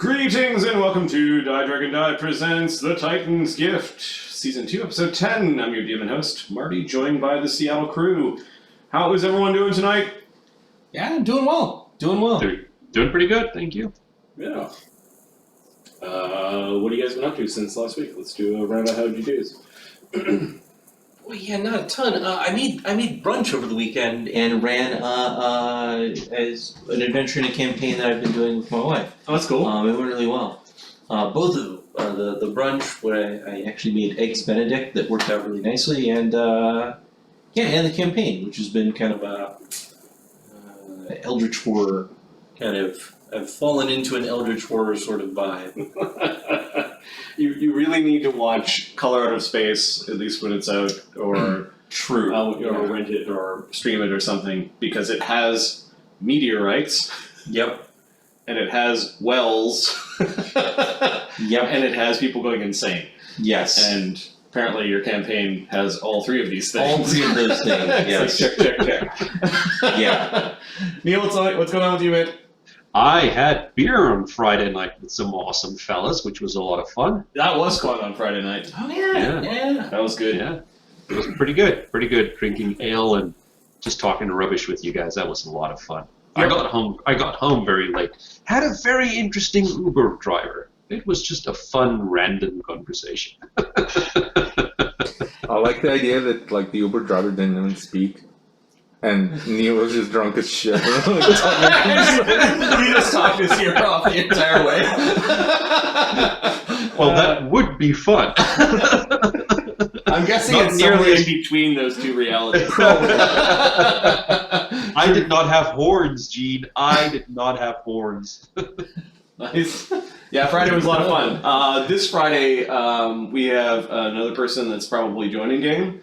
Greetings and welcome to Die Dragon Die presents The Titan's Gift, Season 2, Episode 10. I'm your DM and host, Marty, joined by the Seattle crew. How is everyone doing tonight? Yeah, doing well. Doing pretty good, thank you. Yeah. What have you guys been up to since last week? Let's do a round of how'd you do's. Well, yeah, not a ton. I made brunch over the weekend and ran as an adventure in a campaign that I've been doing with my wife. Oh, that's cool. It went really well. Both of the brunch where I actually made eggs Benedict that worked out really nicely, and and the campaign, which has been kind of a eldritch horror kind of. I've fallen into an eldritch horror sort of vibe. You really need to watch Color Out of Space, at least when it's out, or True. Or rent it, or stream it, or something, because it has meteorites. Yep. And it has wells. Yep. And it has people going insane. Yes. And apparently your campaign has all three of these things. All three of those things, yes. It's like check. Yeah. Neil, what's going on with you, man? I had beer on Friday night with some awesome fellas, which was a lot of fun. That was fun on Friday night. Oh, yeah. That was good. Yeah, it was pretty good. Drinking ale and just talking rubbish with you guys. That was a lot of fun. Yep. I got home very late. Had a very interesting Uber driver. It was just a fun, random conversation. I like the idea that the Uber driver didn't even speak, and Neil was just drunk as shit. We just talked this year off the entire way. Well, that would be fun. I'm guessing Not it's somewhere nearly in between those two realities. I did not have horns, Gene. I did not have horns. Nice. Yeah, Friday was a lot of fun. This Friday, we have another person that's probably joining game,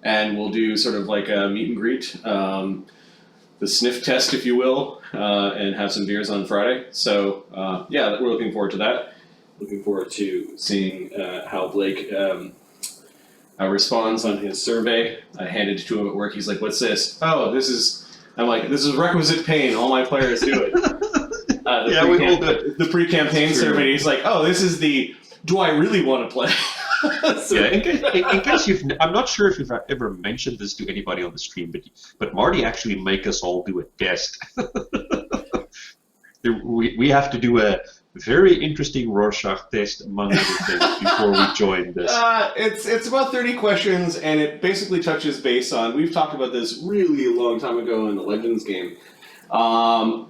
and we'll do sort of like a meet and greet, the sniff test, if you will, and have some beers on Friday. So, yeah, we're looking forward to that. Looking forward to seeing how Blake responds on his survey. I handed it to him at work. He's like, "What's this?" "Oh, this is." I'm like, "This is requisite pain. All my players do it." Yeah, we all do it. The pre-campaign survey. He's like, "Oh, this is the. Do I really want to play?" Yeah, in case I'm not sure if you've ever mentioned this to anybody on the stream, but Marty actually make us all do a test. We have to do a very interesting Rorschach test, among other things, before we join this. It's about 30 questions, and it basically touches base on. We've talked about this really a long time ago in the Legends game.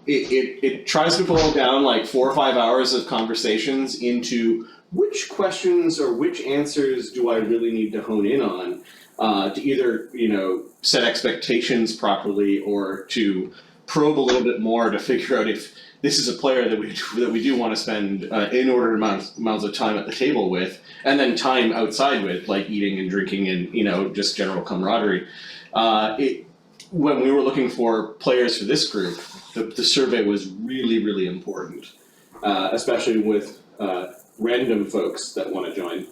It tries to boil down like 4 or 5 hours of conversations into which questions or which answers do I really need to hone in on to either set expectations properly or to probe a little bit more to figure out if this is a player that we do want to spend inordinate amounts of time at the table with, and then time outside with, like eating and drinking and just general camaraderie. When we were looking for players for this group, the survey was really, really important, especially with random folks that want to join.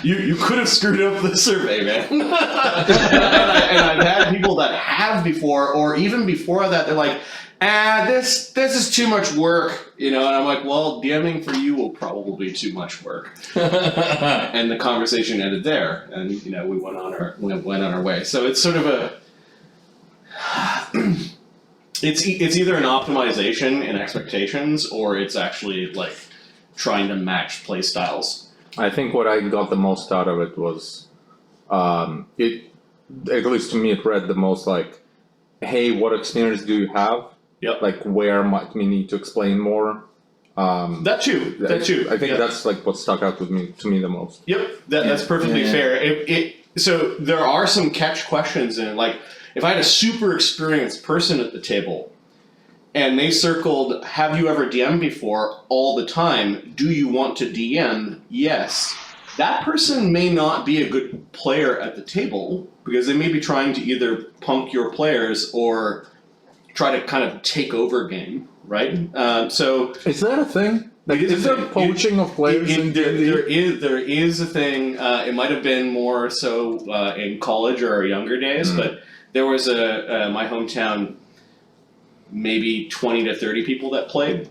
You could have screwed up the survey, man. and I've had people that have before, or even before that, they're like, this is too much work, and I'm like, well, DMing for you will probably be too much work. And the conversation ended there, and we went on our way. So it's sort of it's either an optimization in expectations, or it's actually like trying to match play styles. I think what I got the most out of it was, at least to me, it read the most like, hey, what experience do you have? Yep. Like, where might we need to explain more? That too. I think that's like what stuck out to me the most. Yep, that's perfectly fair. So there are some catch questions in it. Like, if I had a super experienced person at the table, and they circled, "Have you ever DM'd before?" all the time. "Do you want to DM?" Yes. That person may not be a good player at the table because they may be trying to either punk your players or try to kind of take over game, right? So is that a thing? Like, is there poaching of players? There is a thing. It might have been more so in college or younger days, but there was my hometown maybe 20 to 30 people that played.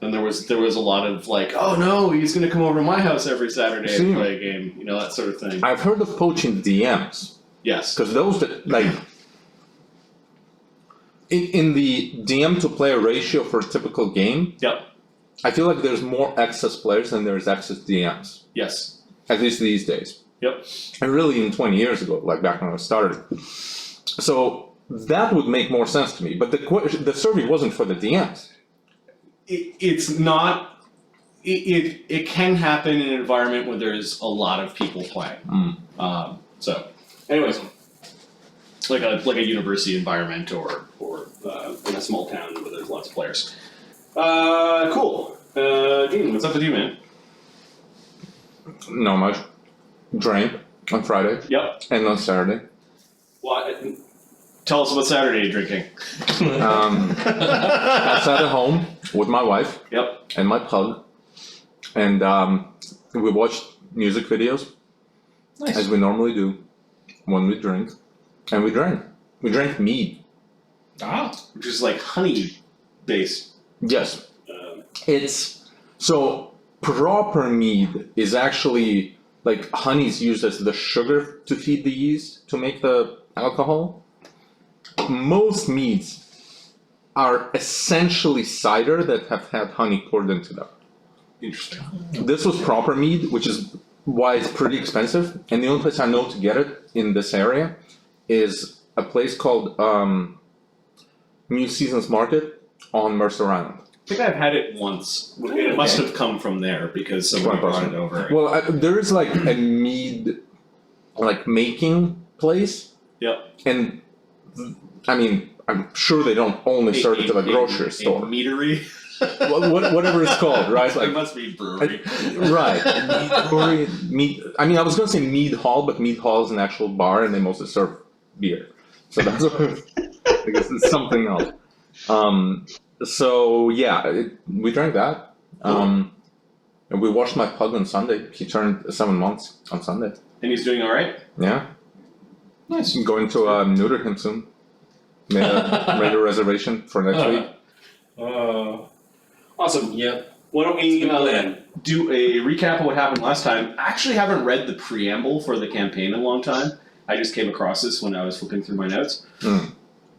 And there was a lot of like, oh no, he's going to come over to my house every Saturday and play a game, you know, that sort of thing. I've heard of poaching DMs. Yes. Because those that, like, in the DM to player ratio for a typical game, Yep. I feel like there's more excess players than there's excess DMs. Yes. At least these days. Yep. And really even 20 years ago, like back when I started. So that would make more sense to me. But the survey wasn't for the DMs. It's not. It can happen in an environment where there's a lot of people playing. So, anyways, like a university environment or in a small town where there's lots of players. Cool. Dean, what's up with you, man? Not much. Drank on Friday. Yep. And on Saturday. What? Tell us about Saturday drinking. I sat at home with my wife. Yep. And my pug. And we watched music videos. Nice. As we normally do when we drink. And we drank. We drank mead. Which is like honey based. Yes. It's so proper mead is actually like honey's used as the sugar to feed the yeast to make the alcohol. Most meads are essentially cider that have had honey poured into them. Interesting. This was proper mead, which is why it's pretty expensive. And the only place I know to get it in this area is a place called New Seasons Market on Mercer Island. I think I've had it once. It must have come from there because someone brought it over. Well, there is like a mead, like making place. Yep. And I mean, I'm sure they don't only serve it to the grocery store. A meadery. Whatever it's called, right? It must be brewery. Right. Brewery, mead. I mean, I was gonna say mead hall, but mead hall is an actual bar, and they mostly serve beer. So that's I guess it's something else. So yeah, we drank that. And we watched my pug on Sunday. He turned 7 months on Sunday. And he's doing all right. Yeah. Nice. I'm going to neuter him soon. Made a reservation for next week. Awesome. Yep. Why don't we Good plan. do a recap of what happened last time? I actually haven't read the preamble for the campaign in a long time. I just came across this when I was flipping through my notes.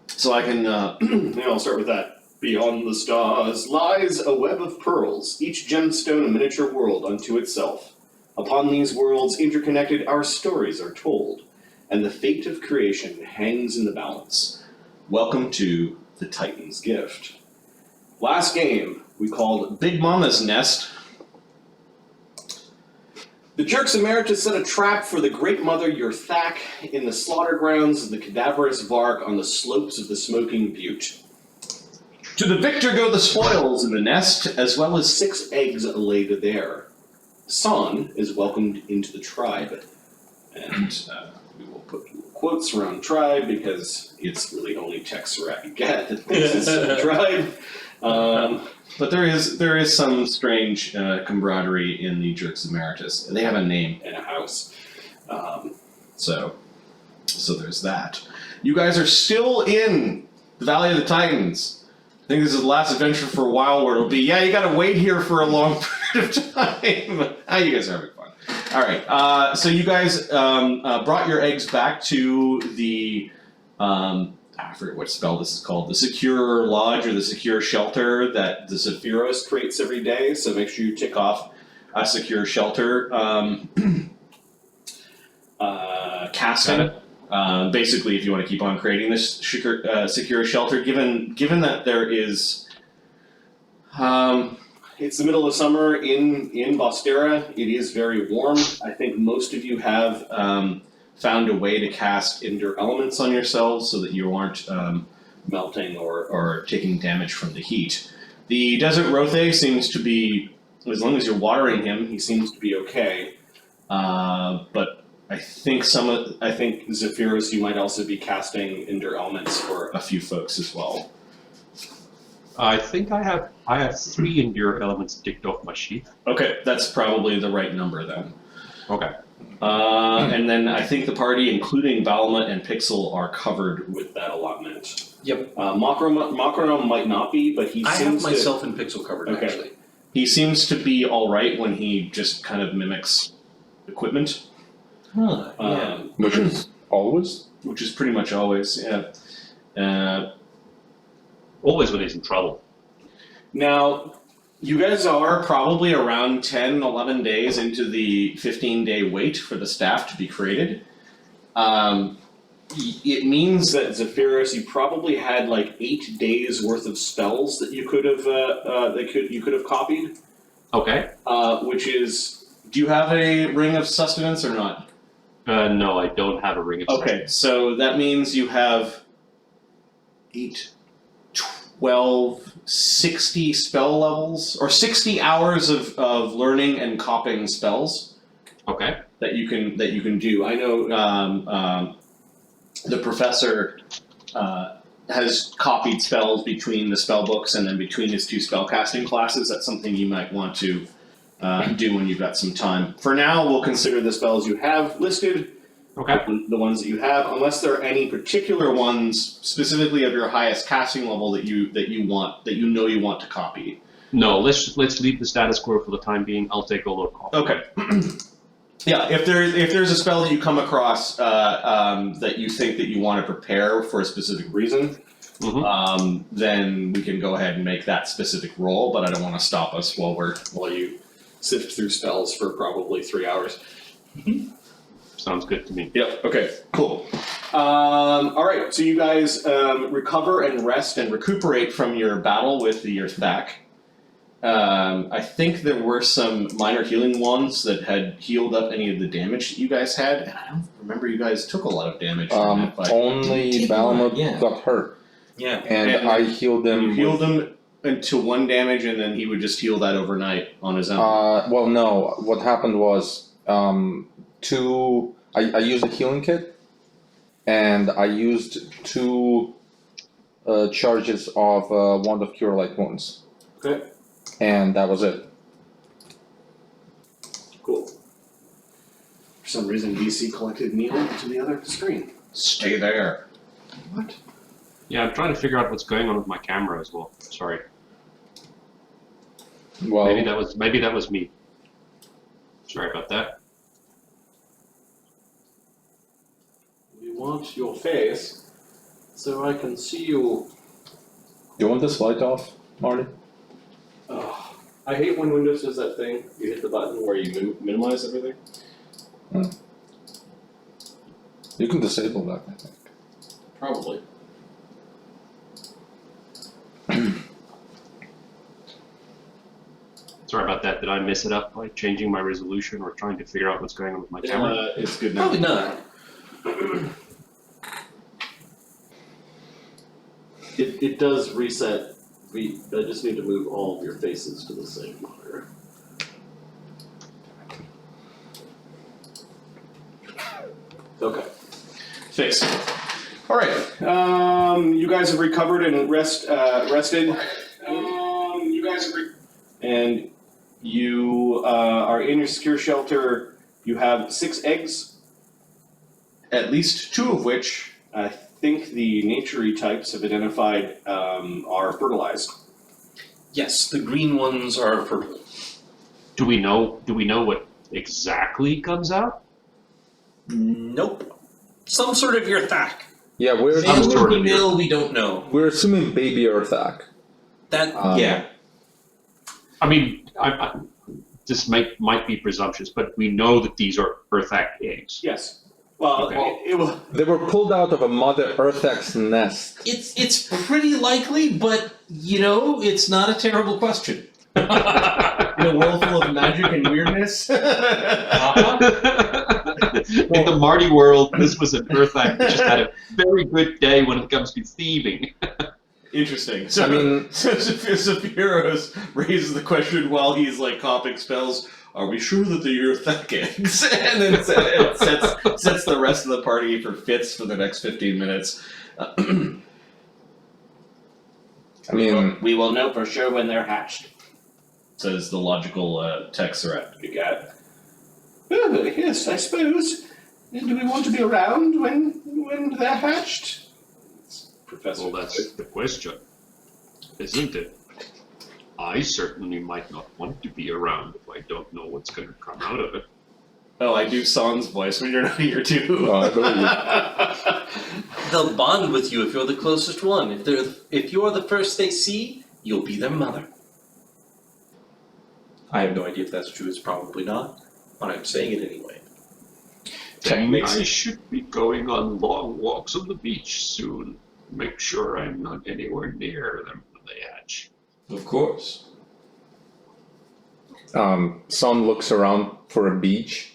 So I can, I'll start with that. Beyond the stars lies a web of pearls, each gemstone a miniature world unto itself. Upon these worlds interconnected our stories are told, and the fate of creation hangs in the balance. Welcome to the Titan's Gift. Last game, we called Big Mama's Nest. The Jerks Emeritus set a trap for the Great Mother yrthak in the slaughter grounds of the cadaverous Vark on the slopes of the Smoking Butte. To the victor go the spoils in the nest, as well as 6 eggs laid there. Son is welcomed into the tribe. And we will put quotes around tribe because it's really only Texarak Gat that thinks it's a tribe. But there is some strange camaraderie in the Jerks Emeritus. They have a name and a house. So there's that. You guys are still in the Valley of the Titans. I think this is the last adventure for a while where it'll be, yeah, you gotta wait here for a long period of time. You guys are having fun. Alright, so you guys brought your eggs back to the, I forget what spell this is called, the secure lodge or the secure shelter that the Zephyros creates every day, so make sure you tick off a secure shelter casting. Basically, if you want to keep on creating this secure shelter, given that there is, it's the middle of summer in Bostera, it is very warm. I think most of you have found a way to cast Endure Elements on yourselves so that you aren't melting or taking damage from the heat. The Desert Rothe seems to be, as long as you're watering him, he seems to be okay. But I think Zephyros, you might also be casting Endure Elements for a few folks as well. I think I have 3 Endure Elements ticked off my sheet. Okay, that's probably the right number then. Okay. And then I think the party, including Balma and Pixel, are covered with that allotment. Yep. Macronom might not be, but he I seems have myself and Pixel covered, Okay. actually. he seems to be all right when he just kind of mimics equipment, Huh, yeah. Which is always. which is pretty much always, yeah. Always when he's in trouble. Now, you guys are probably around 10, 11 days into the 15-day wait for the staff to be created. It means that Zephyros, you probably had like 8 days worth of spells that you could have you could have copied. Okay. Which is, do you have a ring of sustenance or not? No, I don't have a ring of Okay, so that means you have 8, 12, 60 spell levels, or 60 hours of learning and copying spells Okay. that you can do. I know the professor has copied spells between the spell books and then between his 2 spellcasting classes. That's something you might want to do when you've got some time. For now, we'll consider the spells you have listed. Okay. The ones that you have, unless there are any particular ones specifically of your highest casting level that you want to copy. No, let's leave the status quo for the time being. I'll take a look. Okay. Yeah, if there's a spell that you come across that you think that you want to prepare for a specific reason, then we can go ahead and make that specific roll. But I don't want to stop us while you sift through spells for probably 3 hours. Sounds good to me. Yep. Okay. Cool. All right. So you guys recover and rest and recuperate from your battle with the yrthak. I think there were some minor healing wands that had healed up any of the damage that you guys had, and I don't remember you guys took a lot of damage from that fight. Only Balma yeah. got hurt, Yeah. and I healed him. You healed him into 1 damage, and then he would just heal that overnight on his own. Well, no. What happened was, I used a healing kit, and I used 2 charges of Wand of Cure Light Wounds. Okay. And that was it. Cool. For some reason, DC collected Neil to the other screen. Stay there. What? Yeah, I'm trying to figure out what's going on with my camera as well. Sorry. Well, Maybe that was me. Sorry about that. We want your face so I can see you. you want this light off, Marty? Oh, I hate when Windows does that thing. You hit the button where you minimize everything. You can disable that, I think. Probably. Sorry about that. Did I mess it up by changing my resolution or trying to figure out what's going on with my camera? It's good now. Probably not. It does reset. I just need to move all of your faces to the same monitor. Okay. Fixed. All right. You guys have recovered and rested. And you are in your secure shelter. You have 6 eggs, at least 2 of which I think the nature-y types have identified are fertilized. Yes, the green ones are fertile. Do we know what exactly comes out? Nope. Some sort of yrthak. Yeah, we're Some Male sort or of female, we don't know. we're assuming baby yrthak. That Yeah. I mean, this might be presumptuous, but we know that these are yrthak eggs. Yes. Well, Okay. it will. They were pulled out of a mother yrthak's nest. It's pretty likely, but it's not a terrible question. In a world full of magic and weirdness. In the Marty world, this was an yrthak that just had a very good day when it comes to thieving. Interesting. So, I mean- so Zephyros raises the question while he's like copying spells. Are we sure that the yrthak eggs? And then it sets the rest of the party for fits for the next 15 minutes. I mean, We will know for sure when they're hatched, says the logical tech threat you got. Oh, yes, I suppose. And do we want to be around when they're hatched? Professor. Well, that's the question, isn't it? I certainly might not want to be around if I don't know what's going to come out of it. Oh, I do Son's voice when you're not here too. Oh, I believe you. They'll bond with you if you're the closest one. If you're the first they see, you'll be their mother. I have no idea if that's true. It's probably not, but I'm saying it anyway. Then I should be going on long walks on the beach soon. Make sure I'm not anywhere near them when they hatch. Of course. Son looks around for a beach,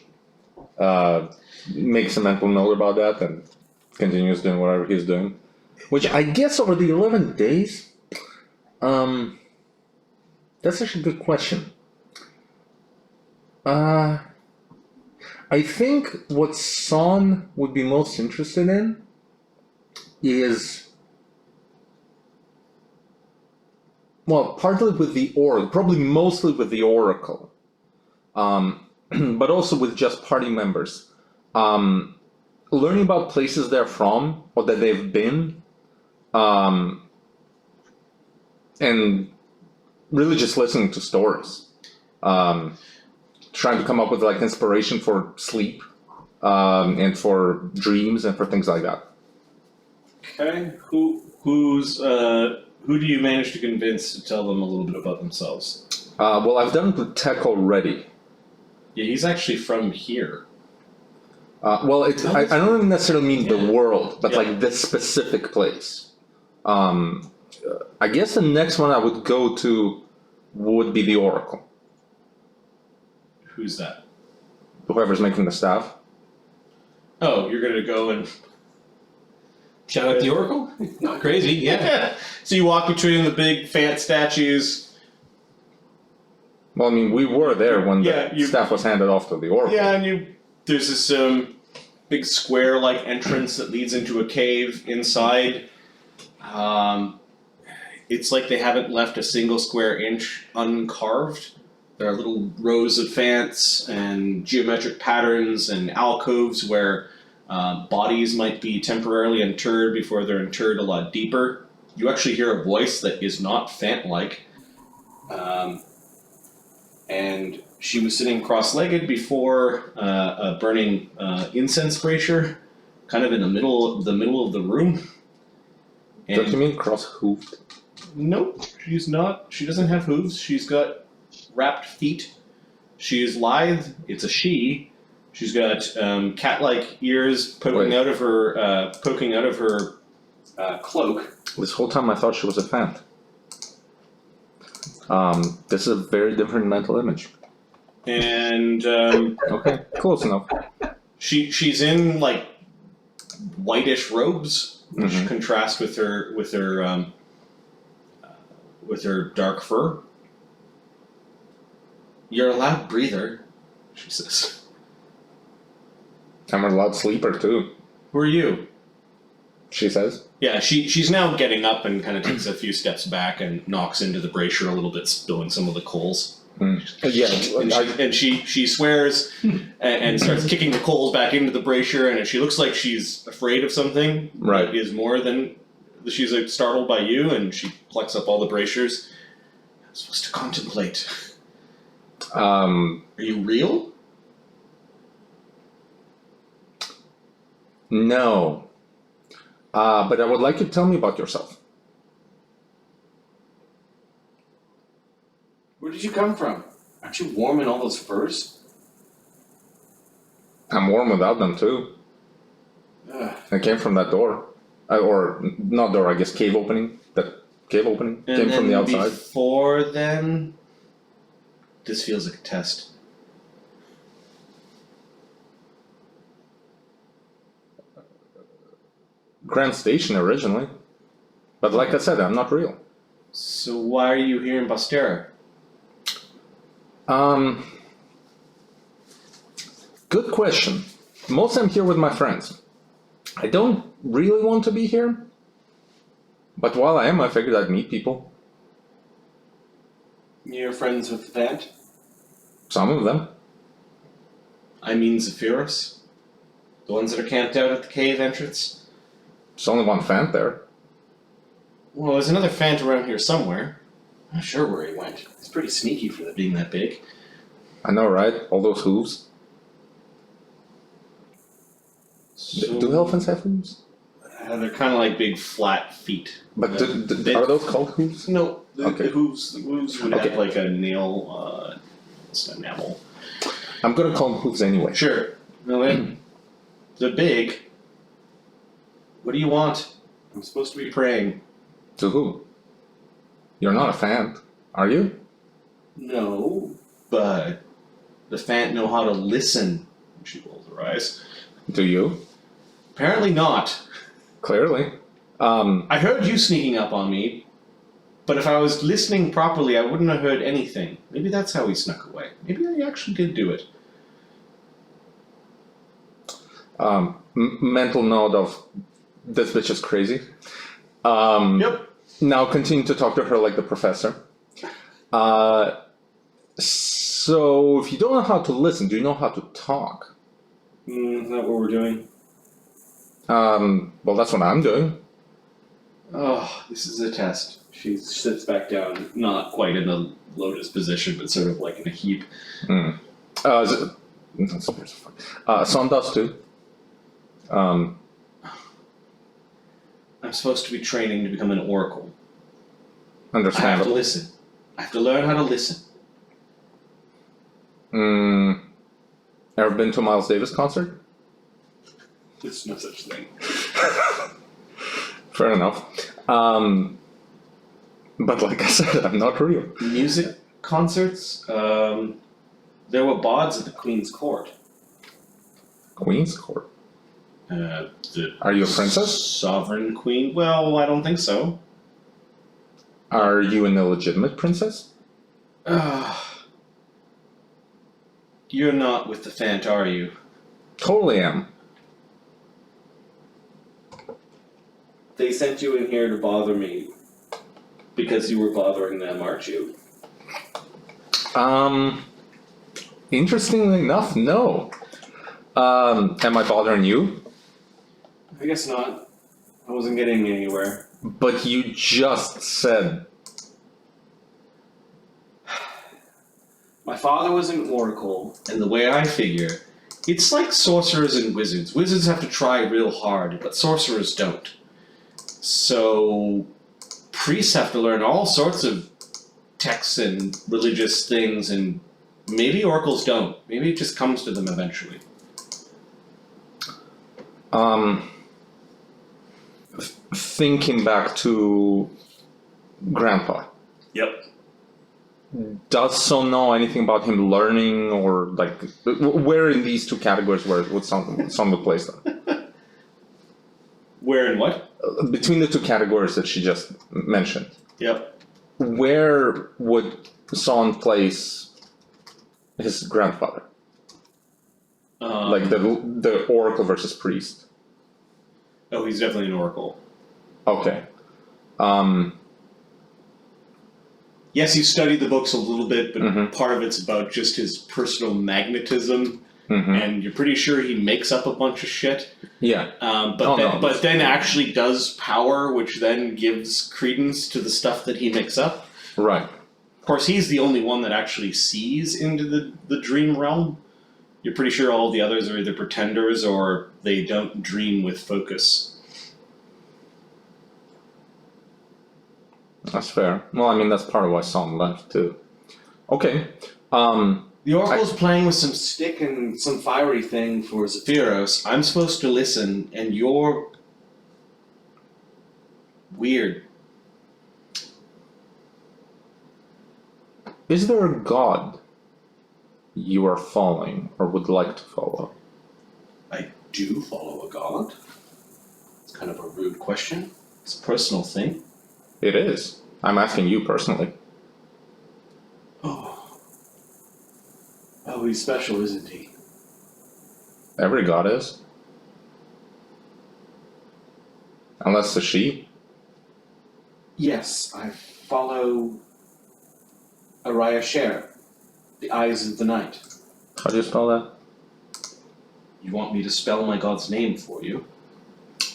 makes a mental note about that, and continues doing whatever he's doing. Which I guess over the 11 days, that's actually a good question. I think what Son would be most interested in is, well, partly with the Oracle, probably mostly with the Oracle, but also with just party members. Learning about places they're from or that they've been, and really just listening to stories. Trying to come up with like inspiration for sleep, and for dreams and for things like that. Okay, who do you manage to convince to tell them a little bit about themselves? Well, I've done it with Tech already. Yeah, he's actually from here. Well, I don't necessarily mean the world, but Yeah. like this specific place. I guess the next one I would go to would be the Oracle. Who's that? Whoever's making the staff. Oh, you're gonna go and Shout out the Oracle? Not crazy, yeah. So you walk between the big fat statues. Well, I mean, we were there when Yeah, the you- staff was handed off to the Oracle. Yeah, and there's this big square-like entrance that leads into a cave inside. It's like they haven't left a single square inch uncarved. There are little rows of fants and geometric patterns and alcoves where bodies might be temporarily interred before they're interred a lot deeper. You actually hear a voice that is not fant-like. And she was sitting cross-legged before a burning incense brazier, kind of in the middle of the room. Don't you mean cross-hoofed? Nope, she's not. She doesn't have hooves. She's got wrapped feet. She is lithe. It's a she. She's got cat-like ears poking out of her cloak. This whole time I thought she was a fan. This is a very different mental image. And Okay, close enough. she's in like whitish robes, which Mhm. contrast with her dark fur. You're a loud breather, she says. I'm a loud sleeper too, Who are you? she says. Yeah, she's now getting up and kind of takes a few steps back and knocks into the brazier a little bit, spilling some of the coals. Yeah, And she swears and starts kicking the coals back into the brazier, and she looks like she's afraid of something. Right. That is more than she's like startled by you, and she plucks up all the braziers. I'm supposed to contemplate. Are you real? No. But I would like you to tell me about yourself. Where did you come from? Aren't you warm in all those furs? I'm warm without them too. Ugh. I came from that door. Or not door, I guess cave opening. That cave opening And came then from the outside. before then, this feels like a test. Grand Station originally. But like I said, I'm not real. So why are you here in Bastera? Good question. Mostly I'm here with my friends. I don't really want to be here. But while I am, I figured I'd meet people. You're friends with Vant? Some of them. I mean Zephyros. The ones that are camped out at the cave entrance. There's only one Fant there. Well, there's another Fant around here somewhere. I'm not sure where he went. It's pretty sneaky for being that big. I know, right? All those hooves. So, Do elephants have hooves? they're kind of like big flat feet. But They- are those called hooves? No, Okay. the hooves would Okay. have like a nail, it's a enamel. I'm gonna call them hooves anyway. Sure. No, they're big. What do you want? I'm supposed to be praying. To who? You're not a Fant, are you? No, but the Fant know how to listen. She rolls her eyes. Do you? Apparently not. Clearly. I heard you sneaking up on me, but if I was listening properly, I wouldn't have heard anything. Maybe that's how he snuck away. Maybe I actually did do it. Mental note of this bitch is crazy. Yep. Now continue to talk to her like the professor. So if you don't know how to listen, do you know how to talk? Is that what we're doing? Well, that's what I'm doing. Oh, this is a test. She sits back down, not quite in the lotus position, but sort of like in a heap. Son does too. I'm supposed to be training to become an oracle. I have to Understandable. listen. I have to learn how to listen. Ever been to a Miles Davis concert? There's no such thing. Fair enough. But like I said, I'm not real. Music concerts? There were bauds at the Queen's Court. Queen's Court. The Are you a princess? Sovereign Queen? Well, I don't think so. Are you an illegitimate princess? You're not with the Fant, are you? Totally am. They sent you in here to bother me because you were bothering them, aren't you? Interestingly enough, no. Am I bothering you? I guess not. I wasn't getting anywhere. But you just said. My father was an oracle, and the way I figure, it's like sorcerers and wizards. Wizards have to try real hard, but sorcerers don't. So, priests have to learn all sorts of texts and religious things, and maybe oracles don't. Maybe it just comes to them eventually. Thinking back to Grandpa. Yep. Does Son know anything about him learning, or like where in these two categories would Son would place them? Where and what? Between the two categories that she just mentioned, Yep. where would Son place his grandfather? Like the oracle versus priest. Oh, he's definitely an oracle. Okay. Yes, you studied the books a little bit, but Mhm. part of it's about just his personal magnetism, Mm-hmm. and you're pretty sure he makes up a bunch of shit. Yeah. But then actually does power, which then gives credence to the stuff that he makes up. Right. Of course, he's the only one that actually sees into the dream realm. You're pretty sure all the others are either pretenders or they don't dream with focus. That's fair. Well, I mean, that's part of why Son left too. Okay. The oracle's playing with some stick and some fiery thing for Zephyros. I'm supposed to listen, and you're weird. Is there a god you are following or would like to follow? I do follow a god. It's kind of a rude question. It's a personal thing. It is. I'm asking you personally. Oh, he's special, isn't he? Every god is. Unless the she. Yes, I follow Araya Sher, the Eyes of the Night. How do you spell that? You want me to spell my god's name for you?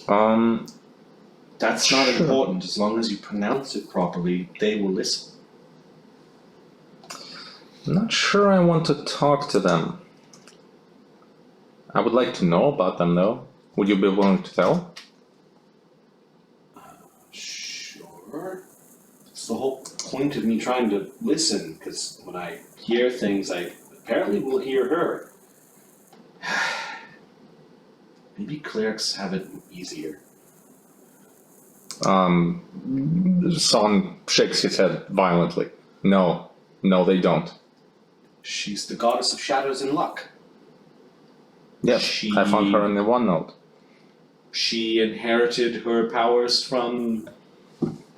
Um, That's not Sure. important. As long as you pronounce it properly, they will listen. I'm not sure I want to talk to them. I would like to know about them though. Would you be willing to tell? Sure. It's the whole point of me trying to listen, because when I hear things, I apparently will hear her. Maybe clerics have it easier. Son shakes his head violently. No, they don't. She's the goddess of shadows and luck. Yes, I found her in the OneNote. She inherited her powers from,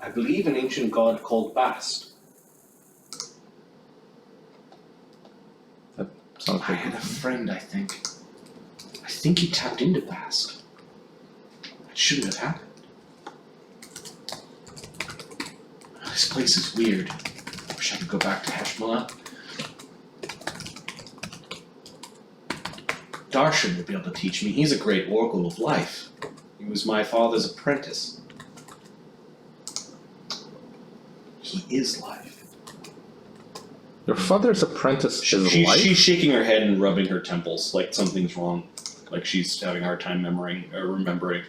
I believe, an ancient god called Bast. Sounds I like had a friend, I think. I think he tapped into Bast. That shouldn't have happened. This place is weird. Wish I could go back to Heshmala. Darshan would be able to teach me. He's a great oracle of life. He was my father's apprentice. He is life. your father's apprentice is life. She's shaking her head and rubbing her temples like something's wrong. Like she's having a hard time remembering.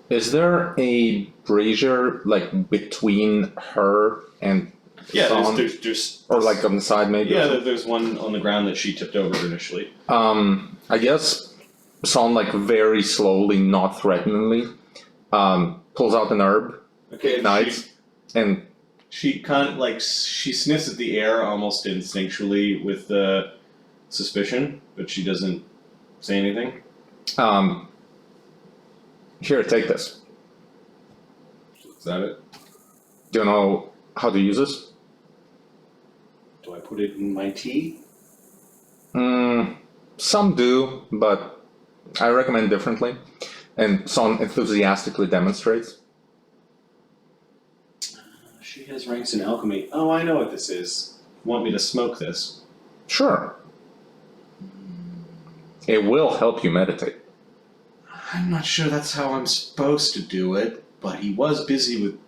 Is there a brazier like between her and Yeah, Son? there's Or like on the side maybe? yeah, there's one on the ground that she tipped over initially. I guess Son like very slowly, not threateningly, pulls out an herb, Okay, ignites, and she kind of like she sniffs at the air almost instinctually with suspicion, but she doesn't say anything. here, take this. Is that it? Do you know how to use this? Do I put it in my tea? Some do, but I recommend differently. And Son enthusiastically demonstrates. She has ranks in alchemy. Oh, I know what this is. Want me to smoke this? Sure. It will help you meditate. I'm not sure that's how I'm supposed to do it, but he was busy with.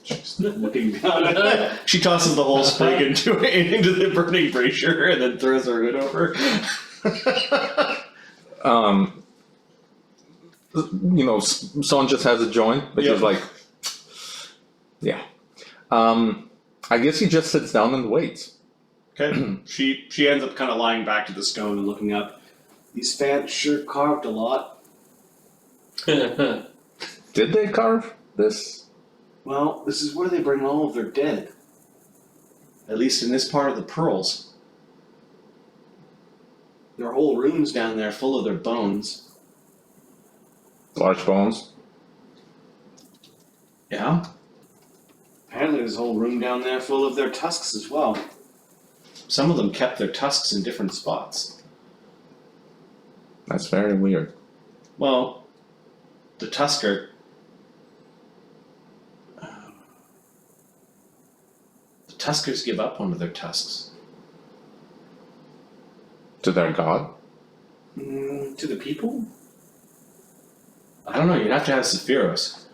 She's looking down at it. She tosses the whole sprig into the burning brazier and then throws her hood over. Son just has a joint, but Yep. he's like, yeah. I guess he just sits down and waits. Okay. She ends up kind of lying back to the stone and looking up. These fans sure carved a lot. Did they carve this? Well, this is where they bring all of their dead. At least in this part of the pearls. There are whole rooms down there full of their bones. Large bones? Yeah? Apparently there's a whole room down there full of their tusks as well. Some of them kept their tusks in different spots. That's very weird. Well, the tusker... the tuskers give up one of their tusks. To their god? To the people? I don't know, you'd have to ask Zephyros.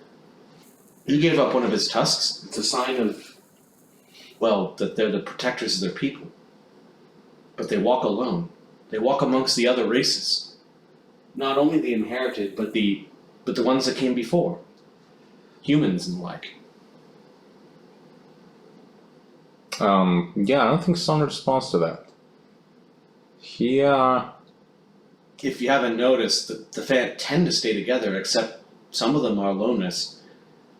He gave up one of his tusks. It's a sign of, well, that they're the protectors of their people. But they walk alone. They walk amongst the other races. Not only the inherited, but the ones that came before. Humans and the like. Yeah, I don't think Son responds to that. He, If you haven't noticed, the Fan tend to stay together, except some of them are loners.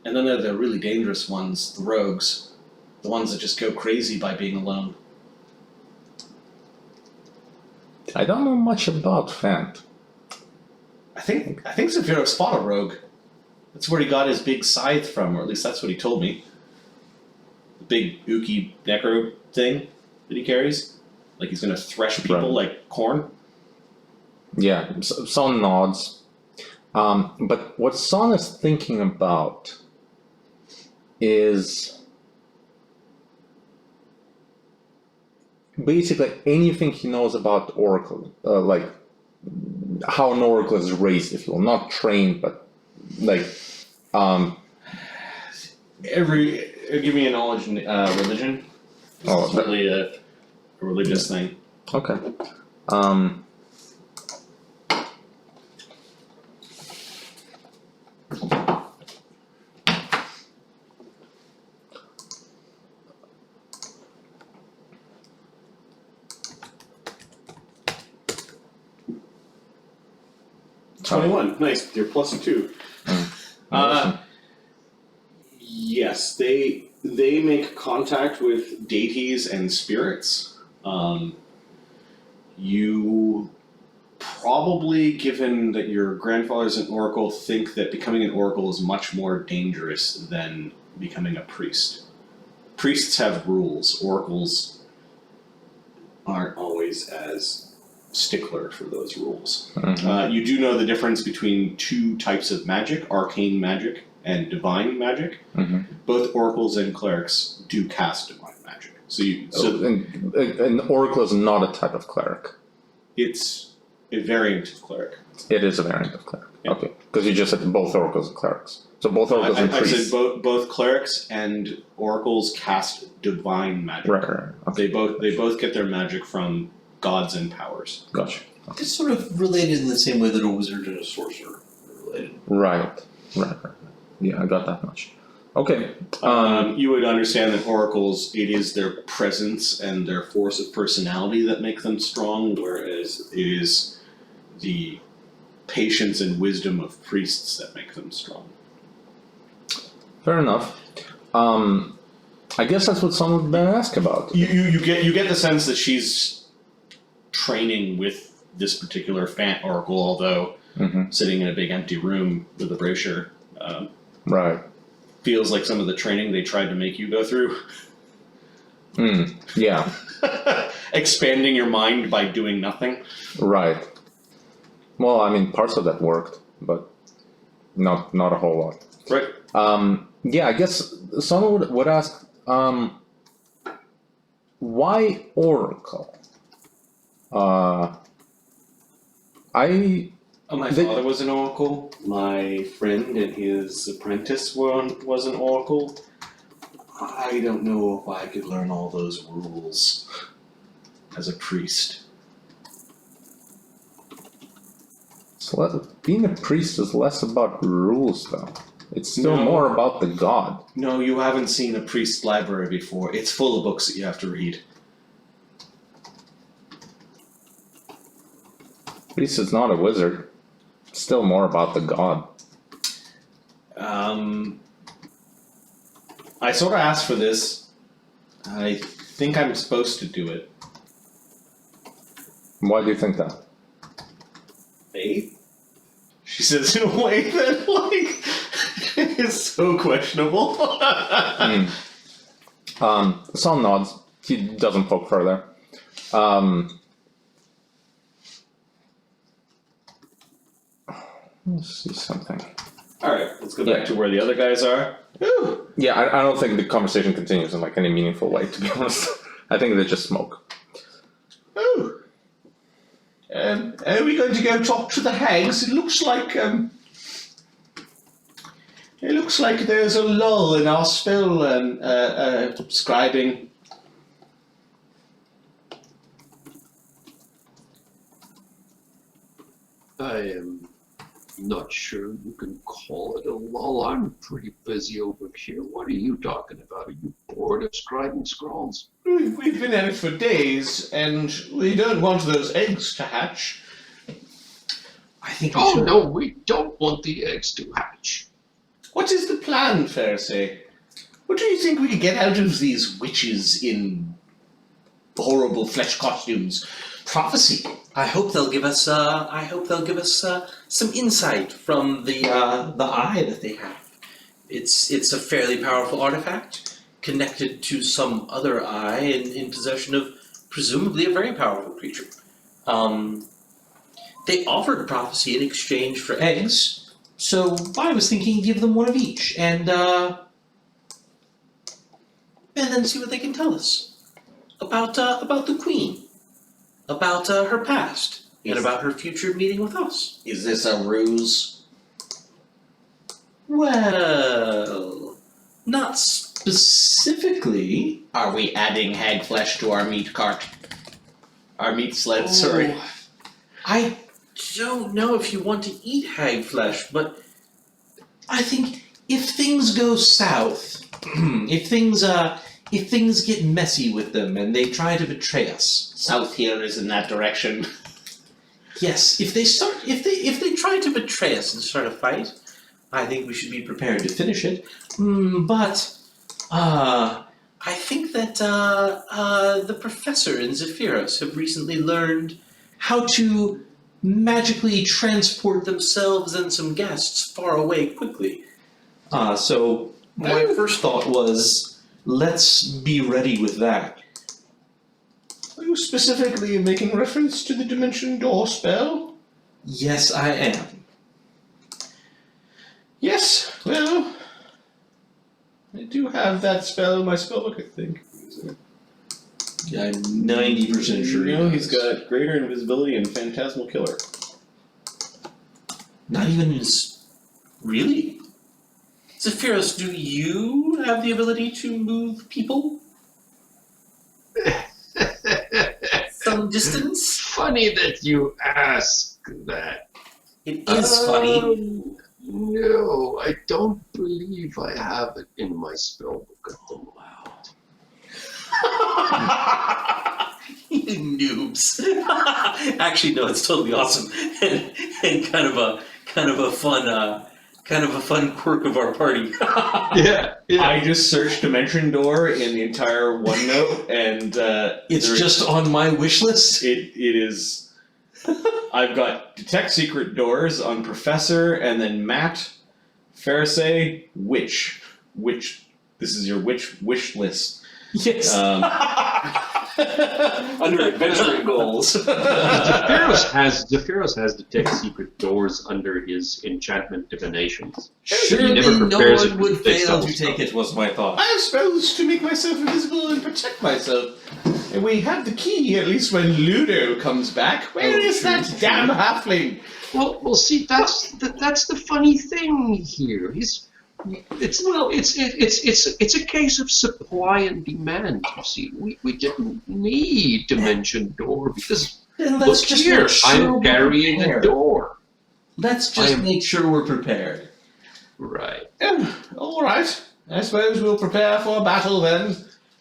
And then there are the really dangerous ones, the rogues. The ones that just go crazy by being alone. I don't know much about Fant. I think Zephyros fought a rogue. That's where he got his big scythe from, or at least that's what he told me. The big ooky necro thing that he carries. Like he's gonna thresh people like corn. Yeah, Son nods. But what Son is thinking about is basically anything he knows about Oracle, like how an oracle is raised, if you will, not trained, but like, Give me a knowledge and religion. Oh, It's really a religious thing. okay. 21. Nice. You're +2. Yes, they make contact with deities and spirits. You probably, given that your grandfather's an oracle, think that becoming an oracle is much more dangerous than becoming a priest. Priests have rules. Oracles aren't always as stickler for those rules. You do know the difference between two types of magic, arcane magic and divine magic. Both oracles and clerics do cast divine magic. An oracle is not a type of cleric. It's a variant of cleric. It is a variant of cleric. Yeah. Okay, because you just said both oracles are clerics. So both oracles and I priests. said both clerics and oracles cast divine magic. Right. Okay. They both get their magic from gods and powers. Gotcha. It's sort of related in the same way that a wizard and a sorcerer are related. Right. Yeah, I got that much. Okay. You would understand that oracles, it is their presence and their force of personality that make them strong, whereas it is the patience and wisdom of priests that make them strong. Fair enough. I guess that's what someone would better ask about. You get the sense that she's training with this particular oracle, although sitting in a big empty room with a brochure. Right. Feels like some of the training they tried to make you go through. Yeah. Expanding your mind by doing nothing. Right. Well, I mean, parts of that worked, but not a whole lot. Right. Yeah, I guess someone would ask, why Oracle? My father was an oracle. My friend and his apprentice was an oracle. I don't know if I could learn all those rules as a priest. So being a priest is less about rules, though. It's still more about the god. No, you haven't seen a priest library before. It's full of books that you have to read. Priest is not a wizard. It's still more about the god. I sort of asked for this. I think I'm supposed to do it. Why do you think that? Faith? She says in a way that, like, is so questionable. Son nods. He doesn't poke further. Let's see something. Alright, let's go back to where the other guys are. Ooh. Yeah, I don't think the conversation continues in like any meaningful way, to be honest. I think they just smoke. Oh. Are we going to go talk to the hags? It looks like there's a lull in our spell scribing. I am not sure you can call it a lull. I'm pretty busy over here. What are you talking about? Are you bored of scribing scrolls? We've been at it for days, and we don't want those eggs to hatch. I think Oh no, we don't want the eggs to hatch. What is the plan, Fereosae? What do you think we could get out of these witches in horrible flesh costumes? Prophecy. I hope they'll give us. Some insight from the eye that they have. It's a fairly powerful artifact connected to some other eye and in possession of presumably a very powerful creature. They offered prophecy in exchange for eggs, so I was thinking give them one of each and then see what they can tell us about the queen. About her past. and about her future meeting with us. Is this a ruse? Well, not specifically. Are we adding hag flesh to our meat cart? Our meat sled, sorry. Oh, I don't know if you want to eat hag flesh, but I think if things go south, if things get messy with them and they try to betray us. South here is in that direction. Yes, if they try to betray us and start a fight, I think we should be prepared to finish it. But I think that the professor and Zephyros have recently learned how to magically transport themselves and some guests far away quickly. So my first thought was, let's be ready with that. Are you specifically making reference to the dimension door spell? Yes, I am. Yes, well, I do have that spell in my spellbook, I think. I'm 90% sure he He's got greater invisibility and phantasmal killer. Not even his... Really? Zephyros, do you have the ability to move people some distance? Funny that you ask that. It is funny. No, I don't believe I have it in my spellbook at the moment. You noobs. Actually, no, it's totally awesome and kind of a fun quirk of our party. Yeah. I just searched dimension door in the entire OneNote, and It's just on my wish list. it is. I've got detect secret doors on Professor, and then Matt, Fereosae, witch. This is your wish list. Yes. Under adventuring goals. Zephyros has detect secret doors under his enchantment divinations. Surely never no prepares it one for would the big fail stuff. to take it, was my thought. I have spells to make myself invisible and protect myself. And we have the key, at least when Luudo comes back. Where is that damn halfling? Well, see, that's the funny thing here. It's a case of supply and demand. You see, we didn't need Dimension Door because Then look here, I'm carrying a door. Let's just make sure we're prepared. Right. All right. I suppose we'll prepare for a battle then.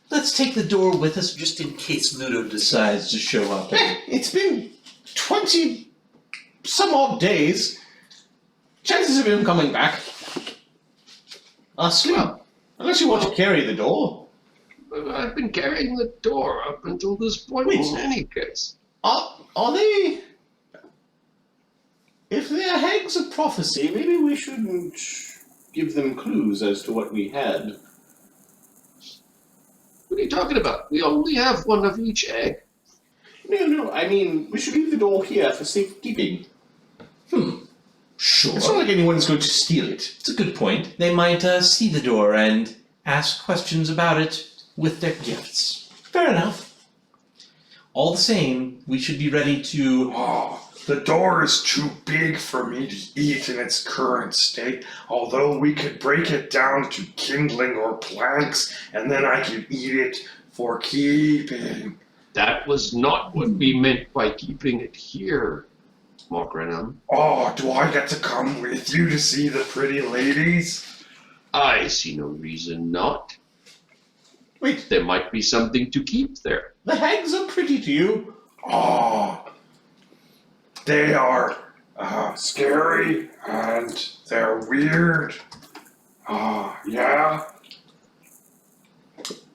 Let's take the door with us just in case Luudo decides to show up. It's been 20 some odd days. Chances of him coming back are slim. Unless you want to carry the door. I've been carrying the door up until this point in any case. Are they... If they're hags of prophecy, maybe we shouldn't give them clues as to what we had. What are you talking about? We only have one of each egg. No, I mean, we should leave the door here for safekeeping. Sure. It's not like anyone's going to steal it. It's a good point. They might see the door and ask questions about it with their gifts. Fair enough. All the same, we should be ready to... Oh, the door is too big for me to eat in its current state, although we could break it down to kindling or planks, and then I could eat it for keeping. That was not what we meant by keeping it here, Morgrenham. Oh, do I get to come with you to see the pretty ladies? I see no reason not. Wait, There might be something to keep there. the hags are pretty to you. Oh, they are scary and they're weird. Yeah.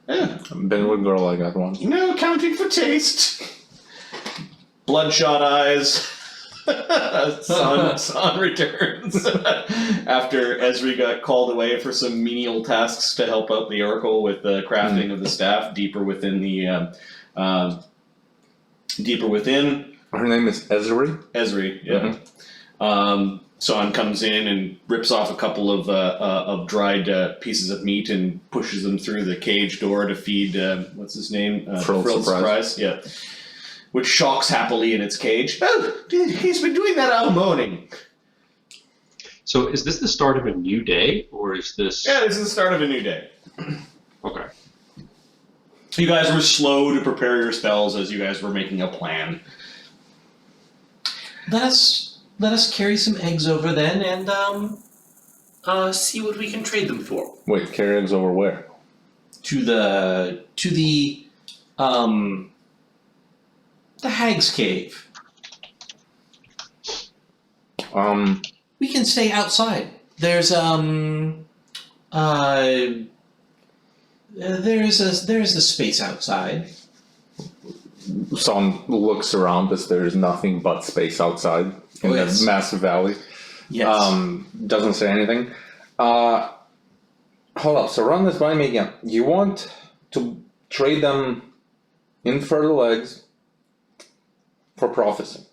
I've been with a girl like that once. No accounting for taste. Bloodshot eyes. San returns after Ezri got called away for some menial tasks to help out the Oracle with the crafting of the staff deeper within the deeper within. Her name is Ezri. Ezri, yeah. San comes in and rips off a couple of dried pieces of meat and pushes them through the cage door to feed what's his name? Frilled Surprise. Yeah. which shocks happily in its cage. Oh, he's been doing that all morning. So is this the start of a new day, or is this... Yeah, this is the start of a new day. Okay. You guys were slow to prepare your spells as you guys were making a plan. Let us carry some eggs over then and see what we can trade them for. Wait, carry eggs over where? To the Hag's Cave. We can stay outside. There's a space outside. Son looks around as there's nothing but space outside in Oh, that yes. massive valley. Yes. Doesn't say anything. Hold up, so run this by me again. You want to trade them infertile eggs for prophecy.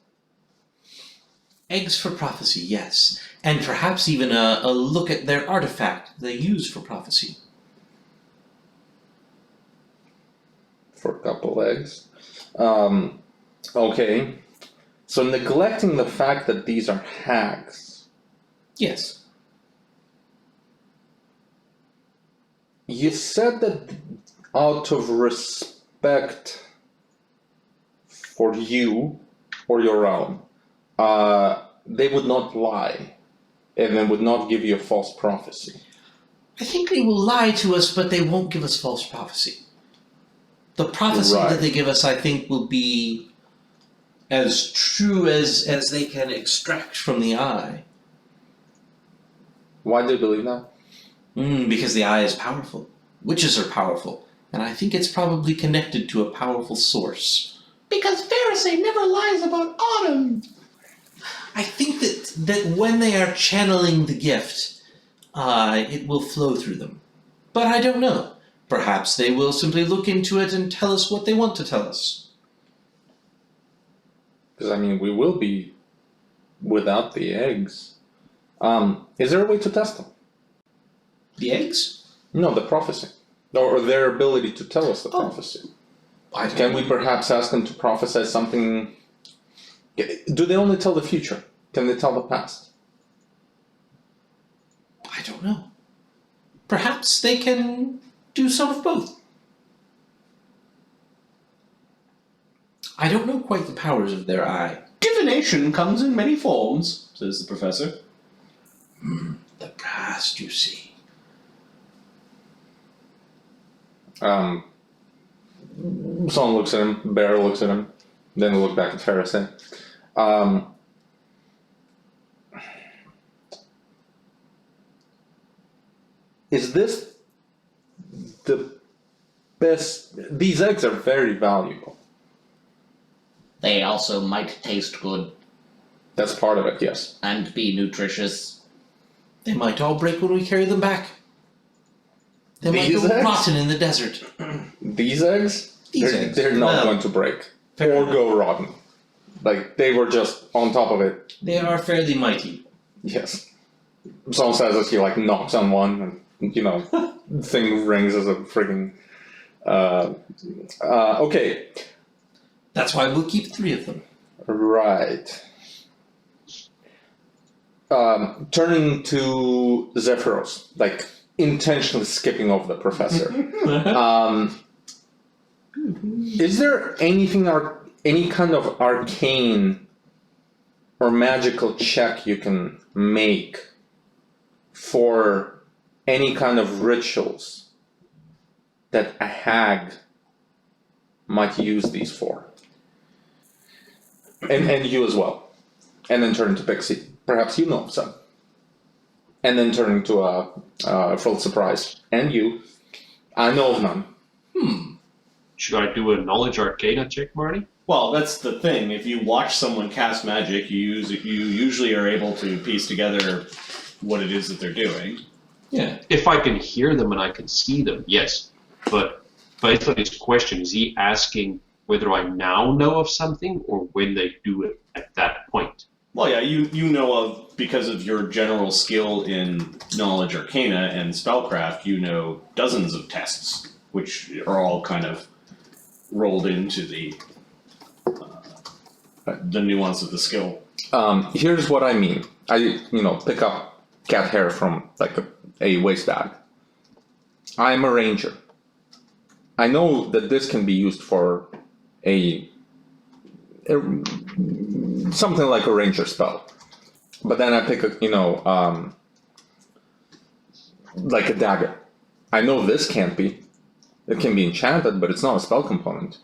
Eggs for prophecy, yes. And perhaps even a look at their artifact they use for prophecy. For a couple eggs. Okay. So neglecting the fact that these are hags, Yes. you said that out of respect for you or your realm, they would not lie and they would not give you a false prophecy. I think they will lie to us, but they won't give us false prophecy. The prophecy Right. that they give us, I think, will be as true as they can extract from the eye. Why do you believe that? Because the eye is powerful. Witches are powerful. And I think it's probably connected to a powerful source. Because Fereosae never lies about autumn! I think that when they are channeling the gift, it will flow through them. But I don't know. Perhaps they will simply look into it and tell us what they want to tell us. Because, I mean, we will be without the eggs. Is there a way to test them? The eggs? No, the prophecy. Or their ability to tell us the prophecy. I don't Can know. we perhaps ask them to prophesy something? Do they only tell the future? Can they tell the past? I don't know. Perhaps they can do some of both. I don't know quite the powers of their eye. Divination comes in many forms, says the professor. The past, you see. Someone looks at him, Bear looks at him, then they look back at Fereosae. Is this the best? These eggs are very valuable. They also might taste good That's part of it, yes. and be nutritious. They might all break when we carry them back. They might These go eggs? rotten in the desert. These eggs? These they're, eggs. they're not Well, going to break. fair Or enough. go rotten. Like, they were just on top of it. They are fairly mighty. Yes. Someone says that he like knocks on one and, you know, thing rings as a frigging... okay. That's why we'll keep 3 of them. Right. Turning to Zephyros, like intentionally skipping over the professor. Is there anything, any kind of arcane or magical check you can make for any kind of rituals that a hag might use these for? And you as well. And then turn to Pixie. Perhaps you know of some. And then turning to full surprise. And you. I know of none. Should I do a knowledge arcana check, Marty? Well, that's the thing. If you watch someone cast magic, you usually are able to piece together what it is that they're doing. Yeah. If I can hear them and I can see them, yes. But based on his question, is he asking whether I now know of something or when they do it at that point? Well, yeah, you know of, because of your general skill in knowledge arcana and spellcraft, you know dozens of tests, which are all kind of rolled into the the nuance of the skill. Here's what I mean. I pick up cat hair from like a waste bag. I'm a ranger. I know that this can be used for a something like a ranger spell, but then I pick like a dagger. I know this can't be. It can be enchanted, but it's not a spell component.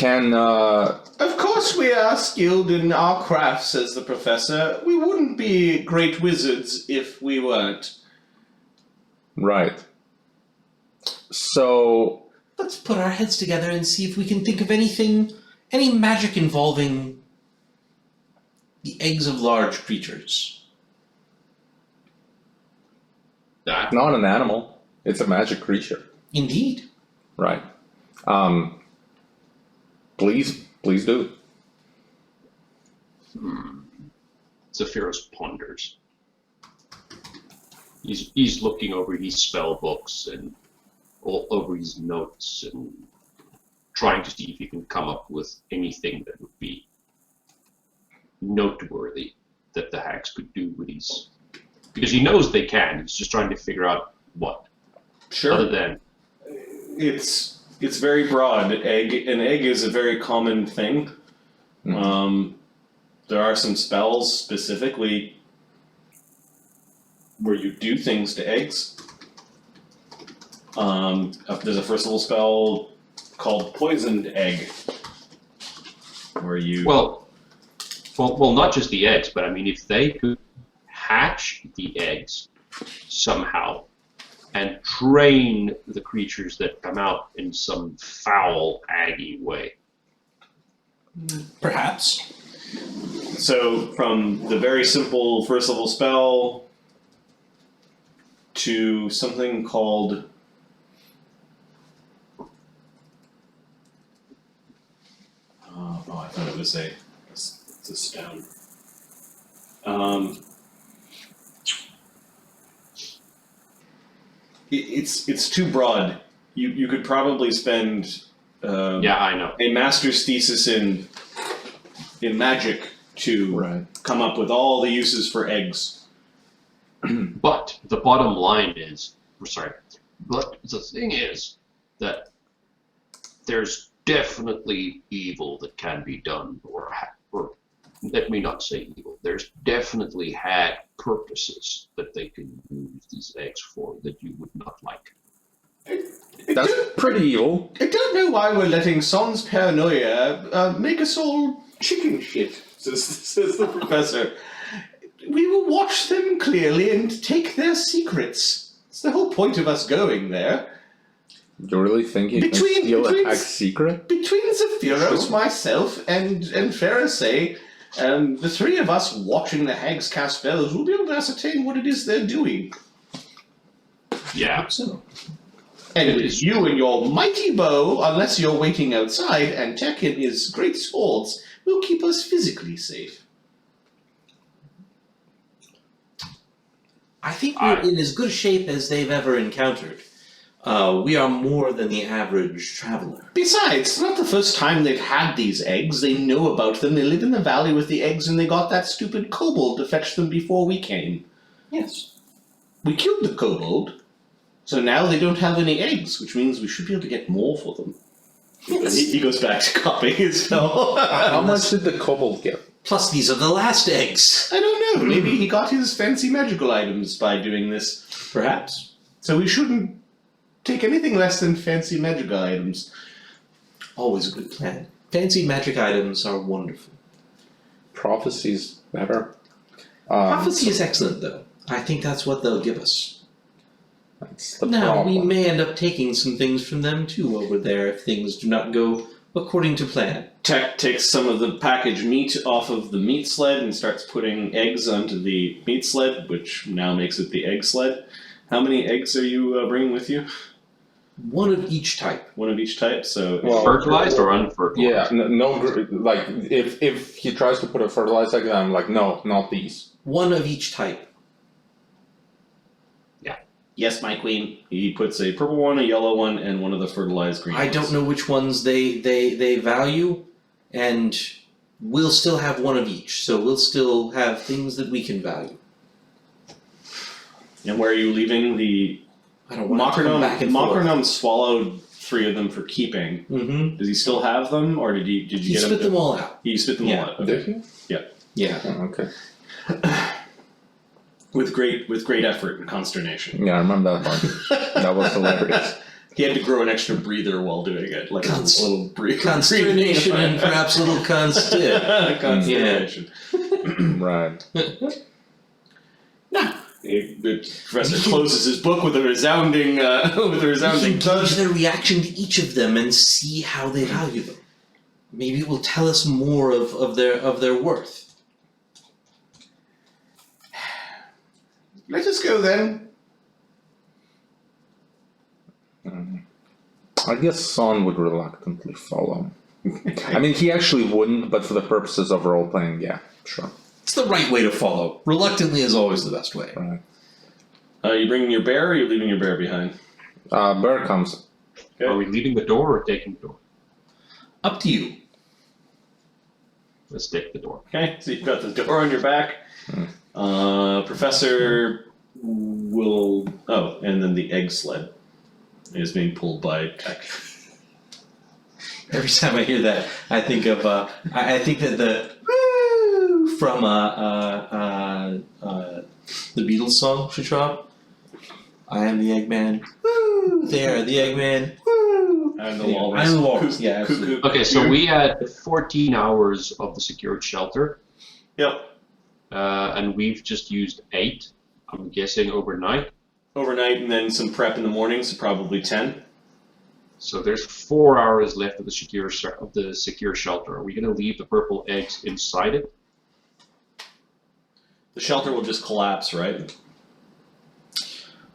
Of course we are skilled in our craft, says the professor. We wouldn't be great wizards if we weren't. Right. So Let's put our heads together and see if we can think of any magic involving the eggs of large creatures. not an animal. It's a magic creature. Indeed. Right. Please do. Zephyros ponders. He's looking over his spell books and all over his notes and trying to see if he can come up with anything that would be noteworthy that the hags could do with these. Because he knows they can. He's just trying to figure out what. Sure. Other than It's very broad. An egg is a very common thing. There are some spells specifically where you do things to eggs. There's a first level spell called Poisoned Egg, where you well, not just the eggs, but I mean, if they could hatch the eggs somehow and train the creatures that come out in some foul, aggy way. Perhaps. So from the very simple first level spell to something called I thought it was it's a stone. It's too broad. You could probably spend Yeah, I know. a master's thesis in magic to come up with all the uses for eggs. But the bottom line is, but the thing is that there's definitely evil that can be done, or let me not say evil. There's definitely had purposes that they can use these eggs for that you would not like. That's pretty evil. I don't know why we're letting Son's paranoia make us all chicken shit, says the professor. We will watch them clearly and take their secrets. It's the whole point of us going there. You really think you can steal a hag's secret? Between Zephyros, myself, and Fereosae, the three of us watching the hags cast spells will be able to ascertain what it is they're doing. Yeah. So. And it is you and your mighty bow, unless you're waiting outside, and Tek and his great swords will keep us physically safe. I think we're in as good shape as they've ever encountered. We are more than the average traveler. Besides, it's not the first time they've had these eggs. They know about them. They live in the valley with the eggs, and they got that stupid kobold to fetch them before we came. Yes. We killed the kobold, so now they don't have any eggs, which means we should be able to get more for them. Yes. He goes back to copying his spell. How much did the kobold get? Plus, these are the last eggs. I don't know. Maybe he got his fancy magical items by doing this. Perhaps. So we shouldn't take anything less than fancy magical items. Always a good plan. Fancy magic items are wonderful. Prophecy's better. Prophecy is excellent, though. I think that's what they'll give us. That's the Now, problem. we may end up taking some things from them, too, over there if things do not go according to plan. Tek takes some of the packaged meat off of the meat sled and starts putting eggs onto the meat sled, which now makes it the egg sled. How many eggs are you bringing with you? One of each type. One of each type, so... Well, Fertilized or unfertilized? Yeah, like, if he tries to put a fertilized egg, I'm like, no, not these. One of each type. Yes, my queen. He puts a purple one, a yellow one, and one of the fertilized green I ones. don't know which ones they value, and we'll still have one of each. So we'll still have things that we can value. And where are you leaving the I don't want to come back and forth. Mocronum swallowed 3 of them for keeping. Mm-hmm. Does he still have them, or did you He get spit him? them all out. He spit them Yeah. all out. Okay. Did he? Yeah. Oh, okay. With great effort and consternation. Yeah, I remember that part. That was hilarious. He had to grow an extra breather while doing it, like a little breather. Consternation and perhaps a little consternation. Right. The professor closes his book with a resounding, Gauge their reaction to each of them and see how they value them. Maybe it will tell us more of their worth. Let us go then. I guess Son would reluctantly follow. I mean, he actually wouldn't, but for the purposes of role playing, yeah, sure. It's the right way to follow. Reluctantly is always the best way. Right. Are you bringing your bear, or are you leaving your bear behind? Bear comes. Okay. Are we leaving the door or taking the door? Up to you. Let's take the door. Okay, so you've got the door on your back. Professor will. Oh, and then the egg sled is being pulled by Tech. Every time I hear that, I think of I think that the woo from the Beatles song should show up. I am the Eggman. Woo! There, the Eggman. Woo! I'm the Anyway, walrus. I'm the walrus. Yeah, absolutely. Okay, so we had 14 hours of the secured shelter, Yep. and we've just used 8. I'm guessing overnight. Overnight, and then some prep in the morning, so probably 10. So there's 4 hours left of the secure shelter. Are we going to leave the purple eggs inside it? The shelter will just collapse, right?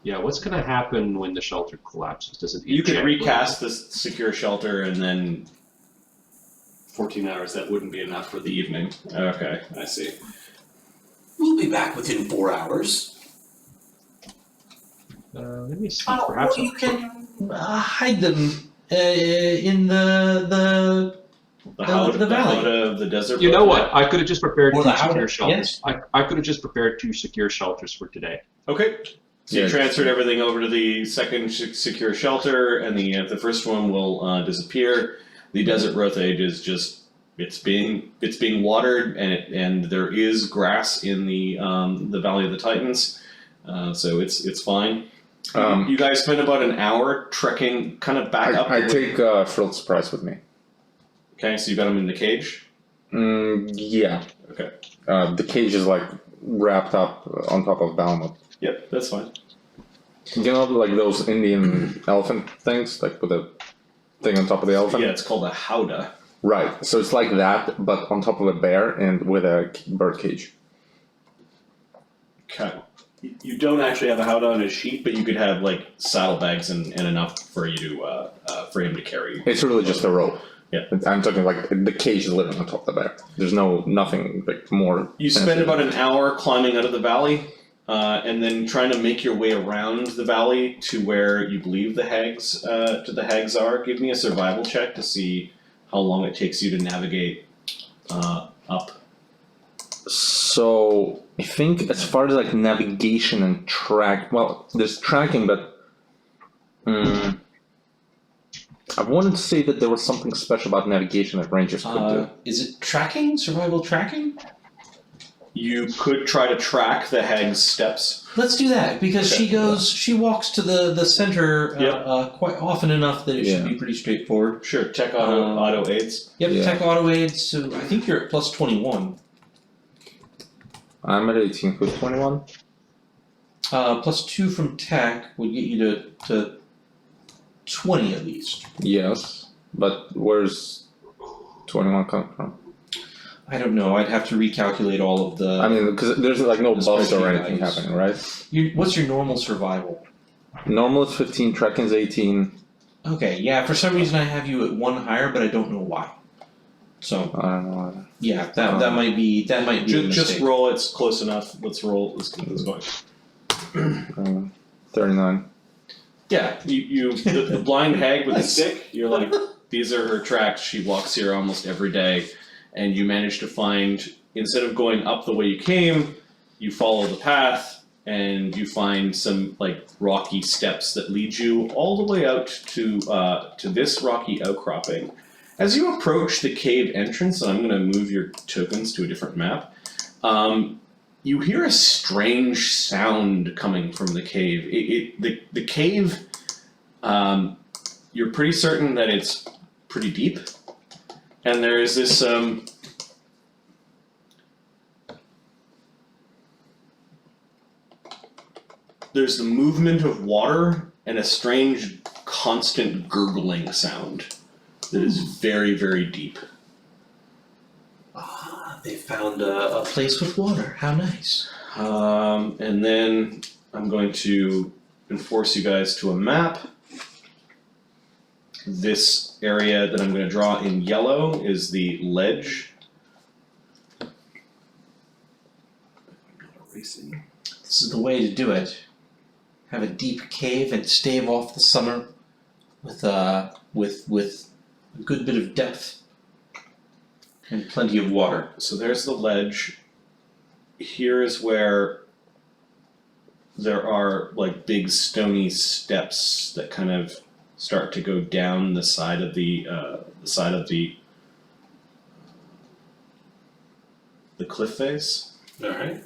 Yeah. What's going to happen when the shelter collapses? Does it? You could eject? recast the secure shelter, and then 14 hours. That wouldn't be enough for the evening. Okay, I see. We'll be back within 4 hours. Let me see. Or Perhaps you can Hide them in the The valley. howdah of the desert. You know what? I could have just prepared Or 2 the secure howdah, shelters. I could have just prepared 2 secure shelters for today. Okay. So you Yeah. transferred everything over to the second secure shelter, and the first one will disappear. The desert rothage is just it's being watered, and there is grass in the Valley of the Titans, so it's fine. You guys spend about an hour trekking, kind of back up. I take Frilled Surprise with me. Okay, so you got him in the cage. Yeah. Okay. The cage is like wrapped up on top of Balmut. Yep, that's fine. You know, like those Indian elephant things, like with a thing on top of the elephant? Yeah, it's called a howdah. Right. So it's like that, but on top of a bear and with a bird cage. Okay. You don't actually have a howdah on his sheet, but you could have like saddlebags and enough for you to for him to carry. It's really just a rope. Yeah. I'm talking like the cage is literally on top of the bear. There's nothing like more. You spend about an hour climbing out of the valley, and then trying to make your way around the valley to where you believe the hags are. Give me a survival check to see how long it takes you to navigate up. So I think as far as like navigation and track, well, there's tracking, but I wanted to say that there was something special about navigation that rangers could do. Is it tracking? Survival tracking? You could try to track the hag's steps. Let's do that because Okay. she walks to the center Yep. quite often enough that it should Yeah. be pretty straightforward. Sure, tech auto aids. Yep, Yeah. tech auto aids. So I think you're at plus 21. I'm at 18 with 21. Plus 2 from tech would get you to 20 at least. Yes, but where's 21 coming from? I don't know. I'd have to recalculate all of the. I mean, because there's like no the buffs or spreadsheet anything values. happening, right? What's your normal survival? Normal is 15, tracking's 18. Okay, yeah. For some reason, I have you at 1 higher, but I don't know why. So I don't know either. yeah, that might be a Just mistake. roll. It's close enough. Let's roll. Let's keep this going. 39. Yeah, the blind hag with the stick. You're like, these are her tracks. She walks here almost every day, and you manage to find, instead of going up the way you came, you follow the path, and you find some like rocky steps that lead you all the way out to this rocky outcropping. As you approach the cave entrance, and I'm going to move your tokens to a different map, you hear a strange sound coming from the cave. The cave, you're pretty certain that it's pretty deep, and there is this there's the movement of water and a strange constant gurgling sound that is very, very deep. They found a place with water. How nice. And then I'm going to enforce you guys to a map. This area that I'm going to draw in yellow is the ledge. Erasing. This is the way to do it. Have a deep cave and stave off the summer with a good bit of depth and plenty of water. So there's the ledge. Here is where there are like big stony steps that kind of start to go down the side of the cliff face. All right.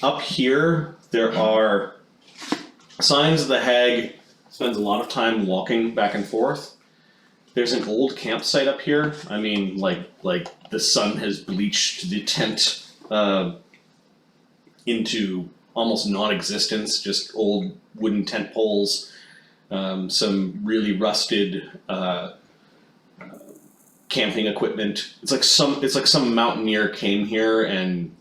Up here, there are signs of the hag spends a lot of time walking back and forth. There's an old campsite up here. I mean, like the sun has bleached the tent into almost non-existence. Just old wooden tent poles, some really rusted camping equipment. It's like some mountaineer came here and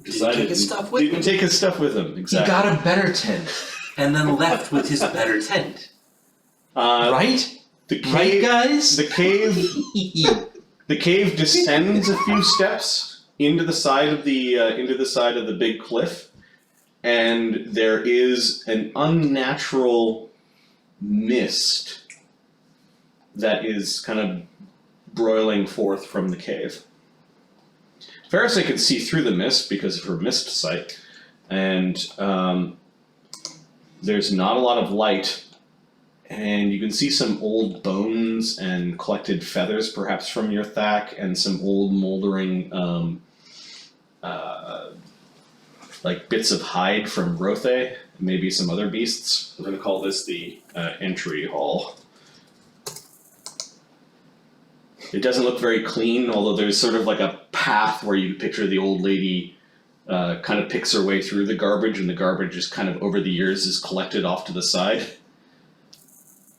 decided take his stuff with didn't him. take his stuff with him. Exactly. He got a better tent and then left with his better tent. Right? The cave, Right, guys? The cave descends a few steps into the side of the big cliff, and there is an unnatural mist that is kind of broiling forth from the cave. Fereosae can see through the mist because of her mist sight, and there's not a lot of light, and you can see some old bones and collected feathers, perhaps from yrthak, and some old moldering like bits of hide from Rothe, maybe some other beasts. We're going to call this the entry hall. It doesn't look very clean, although there's sort of like a path where you picture the old lady kind of picks her way through the garbage, and the garbage is kind of over the years is collected off to the side.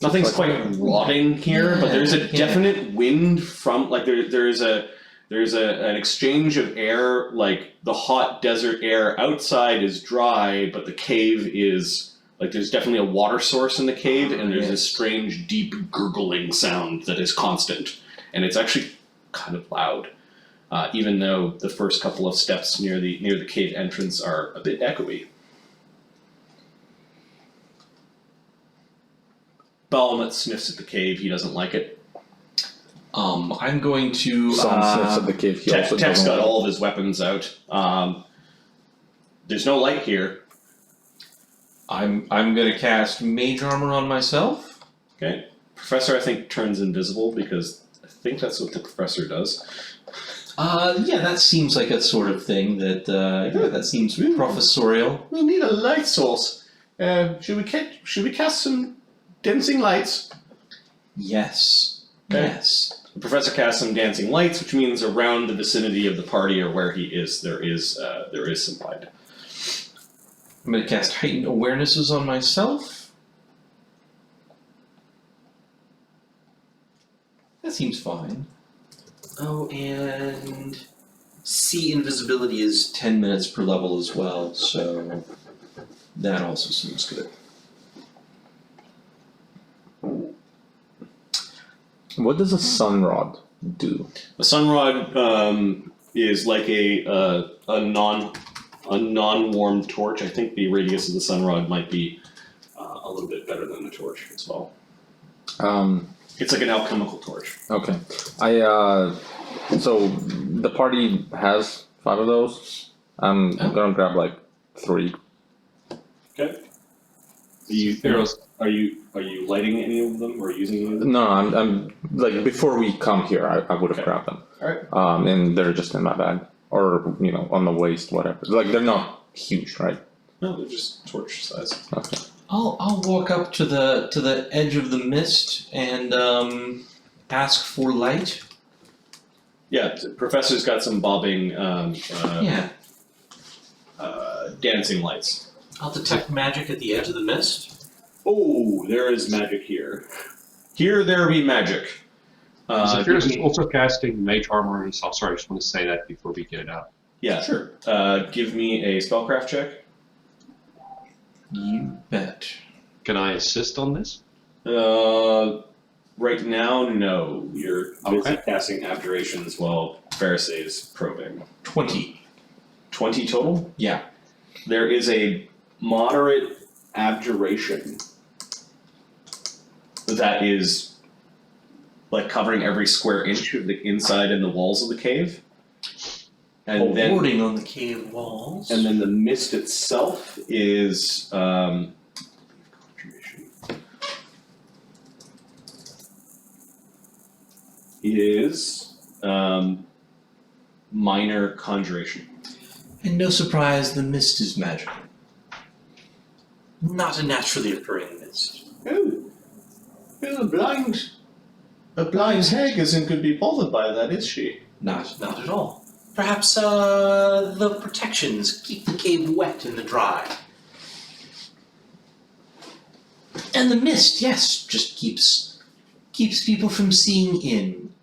Nothing's quite rotting here, but there's a definite wind from like there's an exchange of air. Like the hot desert air outside is dry, but the cave is like there's definitely a water source in the cave, and there's this strange deep gurgling sound that is constant. And it's actually kind of loud, even though the first couple of steps near the cave entrance are a bit echoey. Balamut sniffs at the cave. He doesn't like it. I'm going to. Some sniffs of the cave. He also Tech's doesn't got like. all of his weapons out. There's no light here. I'm gonna cast Mage Armor on myself. Okay, Professor I think turns invisible because I think that's what the professor does. Yeah, that seems like a sort of thing that that seems professorial. We'll need a light source. Should we cast some dancing lights? Yes. Okay. Yes. The professor casts some dancing lights, which means around the vicinity of the party or where he is, there is some light. I'm gonna cast Heightened Awarenesses on myself. That seems fine. Oh, and see invisibility is 10 minutes per level as well, so that also seems good. What does a sun rod do? A sunrod is like a non-warmed torch. I think the radius of the sunrod might be a little bit better than the torch as well. It's like an alchemical torch. Okay. So the party has 5 of those. I'm gonna grab like 3. Are you lighting any of them or using any of them? No, I'm like before we come here, I would have Okay. grabbed them. Alright. And they're just in my bag or on the waist, whatever. Like they're not huge, right? No, they're just torch size. Okay. I'll walk up to the edge of the mist and ask for light. Yeah, Professor's got some bobbing Yeah. dancing lights. I'll detect magic at the edge of the mist. Oh, there is magic here. Here there be magic. Zephyros is also casting Mage Armor on himself. Sorry, I just want to say that before we get it out. Yeah, sure. Give me a spellcraft check. You bet. Can I assist on this? Right now, no. You're busy Okay. casting abjurations while Fereosae is probing. 20. 20 total? Yeah. There is a moderate abjuration that is like covering every square inch of the inside and the walls of the cave. And then Warding on the cave walls. And then the mist itself is minor conjuration. And no surprise, the mist is magical. Not a naturally occurring mist. Oh, a blind hag isn't going to be bothered by that, is she? Not at all. Perhaps the protections keep the cave wet in the dry. And the mist, yes, just keeps people from seeing in.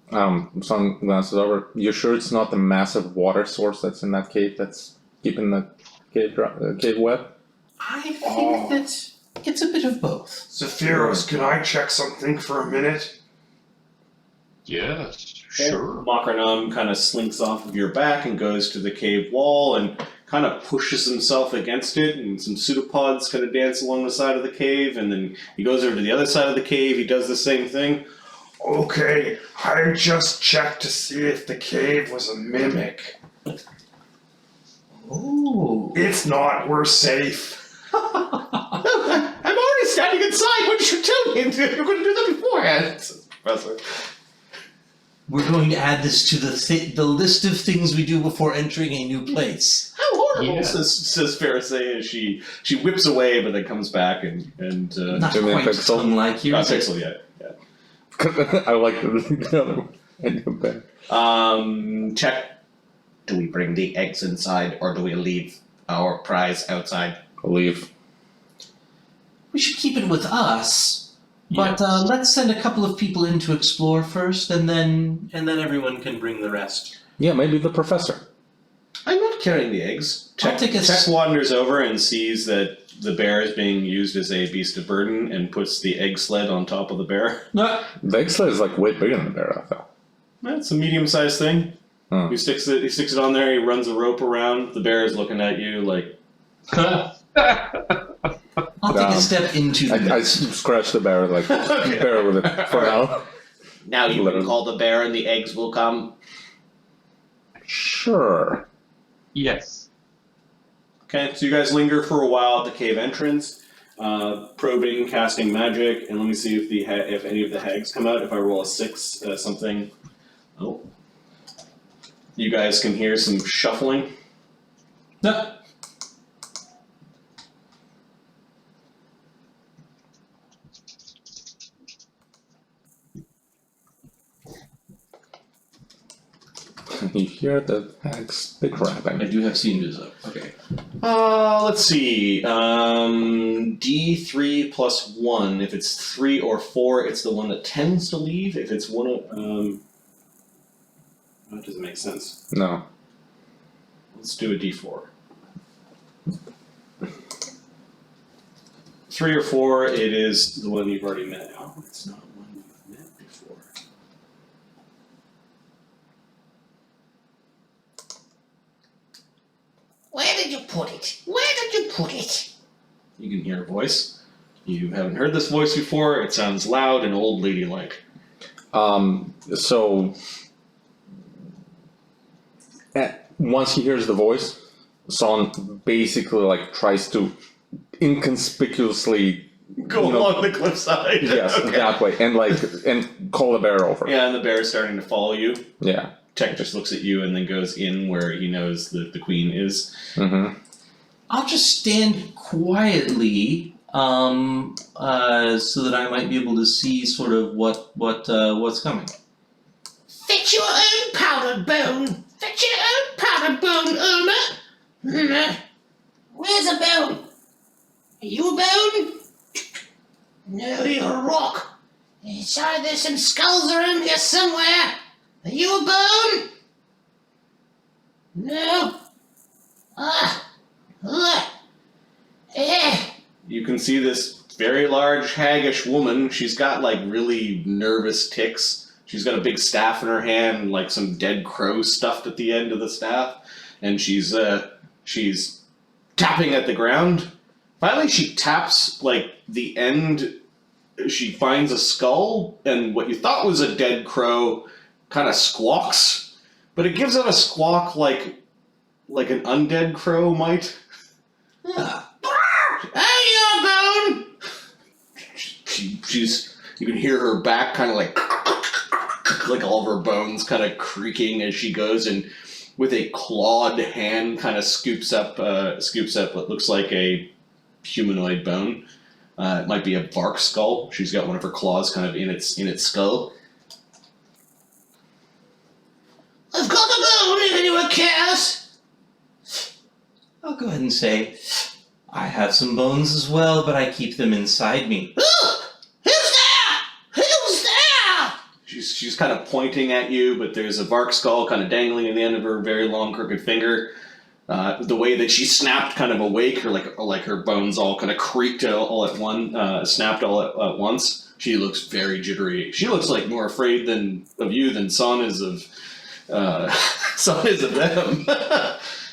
Sun glances over. You're sure it's not the massive water source that's in that cave that's keeping the cave wet? I think that It's a bit of both. Zephyros, can I check something for a minute? Yes, sure. Makranam kind of slinks off of your back and goes to the cave wall and kind of pushes himself against it, and some pseudopods kind of dance along the side of the cave, and then he goes over to the other side of the cave, he does the same thing. Okay, I just checked to see if the cave was a mimic. Oh. It's not, we're safe. I'm already standing inside, what did you tell me? You're going to do that beforehand, says the Professor. We're going to add this to the list of things we do before entering a new place. How horrible, Yeah. says Fereosae as she whips away, but then comes back and Not Doing quite pixel? tongue-like here. not pixel yet. I like the other one. Yeah. Check. Do we bring the eggs inside or do we leave our prize outside? Leave. We should keep it with us, but Yes. let's send a couple of people in to explore first, and then everyone can bring the rest. Yeah, maybe the professor. I'm not carrying the eggs. I'll take a Tech wanders over and sees that the bear is being used as a beast of burden and puts the egg sled on top of the bear. The egg sled is like way bigger than the bear, I thought. That's a medium-sized thing. Oh. He sticks it on there, he runs a rope around, the bear is looking at you like, I'll take a step into the I mist. scratch the bear like bear with it for now. Now you Literally. can call the bear and the eggs will come. Sure. Yes. okay, so you guys linger for a while at the cave entrance, probing, casting magic, and let me see if any of the hags come out. If I roll a 6, something. Oh. You guys can hear some shuffling. No. You hear the hags big I rapping. do have Sinja's up. Okay. Let's see. D3 plus 1. If it's 3 or 4, it's the one that tends to leave. If it's one of that doesn't make sense. No. Let's do a D4. 3 or 4, it is the one you've already met. Oh, it's not one you've met before. Where did you put it? Where did you put it? You can hear a voice. You haven't heard this voice before. It sounds loud and old ladylike. So once he hears the voice, Son basically like tries to inconspicuously Go along the cliffside. yes, Okay. that way, and call the bear over. Yeah, and the bear is starting to follow you. Yeah. Tech just looks at you and then goes in where he knows that the queen is. Mm-hmm. I'll just stand quietly, so that I might be able to see sort of what's coming. Fetch your own powdered bone! Fetch your own powdered bone, Irma! Where's a bone? Are you a bone? No, you're a rock. Inside there's some skulls around here somewhere. Are you a bone? No. You can see this very large, haggish woman. She's got like really nervous tics. She's got a big staff in her hand, like some dead crow stuffed at the end of the staff, and she's tapping at the ground. Finally, she taps like the end. She finds a skull, and what you thought was a dead crow kind of squawks, but it gives out a squawk like an undead crow might. Hey, you're a bone! She's you can hear her back kind of like all of her bones kind of creaking as she goes, and with a clawed hand kind of scoops up what looks like a humanoid bone. It might be a bark skull. She's got one of her claws kind of in its skull. I've got a bone if anyone cares. I'll go ahead and say, I have some bones as well, but I keep them inside me. Who's there? Who's there? She's kind of pointing at you, but there's a bark skull kind of dangling in the end of her very long crooked finger. The way that she snapped kind of awake, or like her bones all kind of creaked all at snapped all at once. She looks very jittery. She looks like more afraid of you than Son is of Son is of them.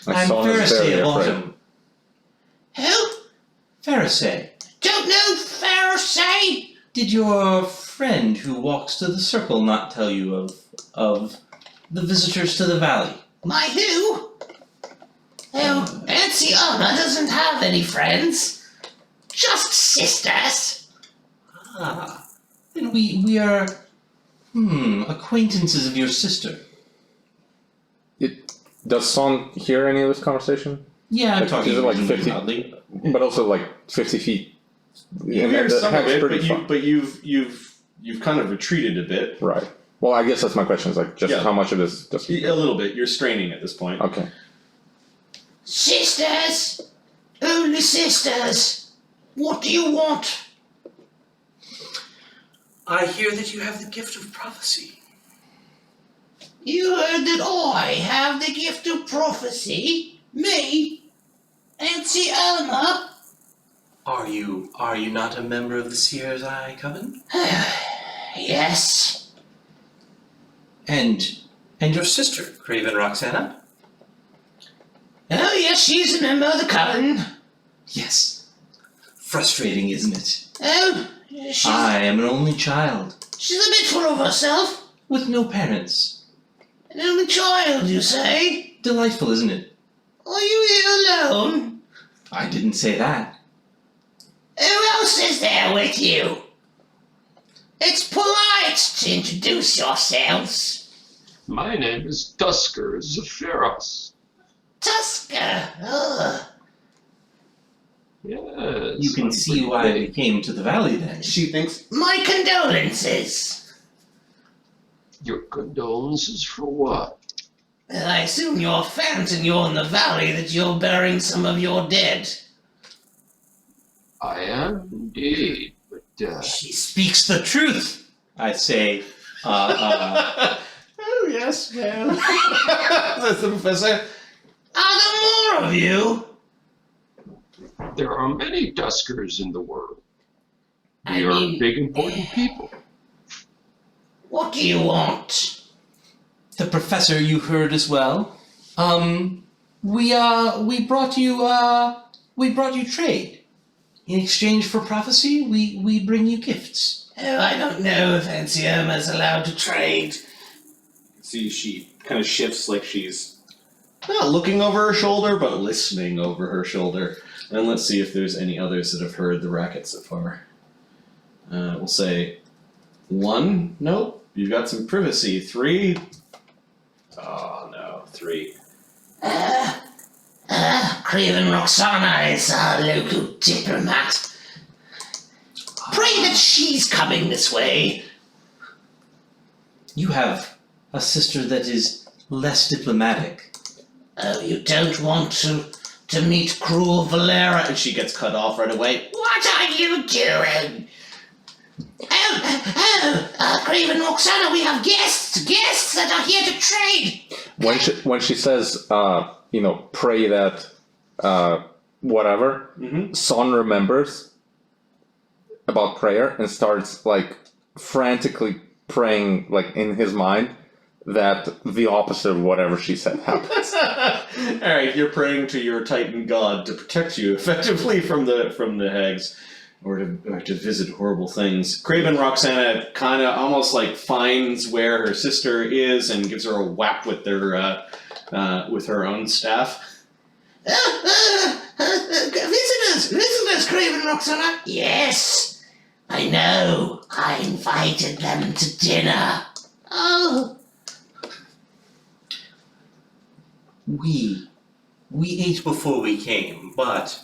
I'm Fereosae of Autumn. Who? Fereosae. Don't know Fereosae. Did your friend who walks to the circle not tell you of the visitors to the valley? My who? Oh, Nancy Irma doesn't have any friends. Just sisters. Ah, then we are acquaintances of your sister. Does Son hear any of this conversation? Yeah, I'm Like, talking is it like reasonably 50? loudly. But also like 50 feet. You And hear the some of hag's it, pretty far. but you've kind of retreated a bit. Right. Well, I guess that's my question. Is like just Yeah. how much of this just A little bit. You're straining at this point. okay. Sisters. Only sisters. What do you want? I hear that you have the gift of prophecy. You heard that I have the gift of prophecy? Me? Nancy Irma? Are you not a member of the Seer's Eye Coven? Yes. And your sister, Craven Roxana? Oh yes, she's a member of the Coven. yes, frustrating, isn't it? Oh, I am an only child she's a bit full of herself. with no parents. An only child, you say? Delightful, isn't it? Are you here alone? I didn't say that. Who else is there with you? It's polite to introduce yourselves. My name is Dusker Zephyros. Tusker. Ugh. Yes. You can I'm see pretty why we big. came to the valley then. She thinks My condolences. Your condolences for what? I assume you're fans and you're in the valley that you're burying some of your dead. I am indeed, but She speaks the truth, I say. oh yes, ma'am. Says the professor. Are there more of you? there are many Duskers in the world. I We are mean, big, important people. What do you want? The professor you heard as well. We brought you trade. in exchange for prophecy, we bring you gifts. Oh, I don't know if Auntie Irma's allowed to trade. See, she kind of shifts like she's not looking over her shoulder, but listening over her shoulder. And let's see if there's any others that have heard the racket so far. We'll say 1. Nope. You've got some privacy. 3. Oh no, 3. Craven Roxana is our local diplomat. Pray that she's coming this way. You have a sister that is less diplomatic. Oh, you don't want to meet cruel Valera? And she gets cut off right away. What are you doing? Craven Roxana, we have guests that are here to trade. When she says, pray that, whatever, Mm-hmm. Son remembers about prayer and starts like frantically praying, like in his mind, that the opposite of whatever she said happens. Alright, you're praying to your Titan god to protect you effectively from the hags. Or to visit horrible things. Craven Roxana kind of almost like finds where her sister is and gives her a whap with her own staff. Visitors, Craven Roxana? Yes, I know. I invited them to dinner. Oh. We ate before we came, but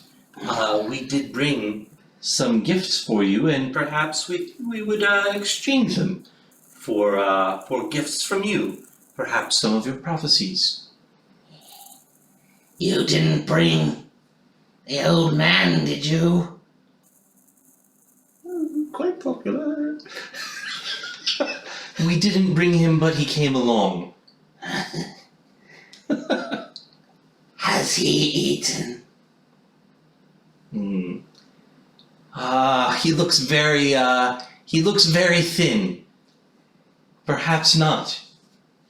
we did bring some gifts for you, and perhaps we would exchange them for gifts from you. Perhaps some of your prophecies. You didn't bring the old man, did you? Quite popular. We didn't bring him, but he came along. Has he eaten? He looks very thin. Perhaps not.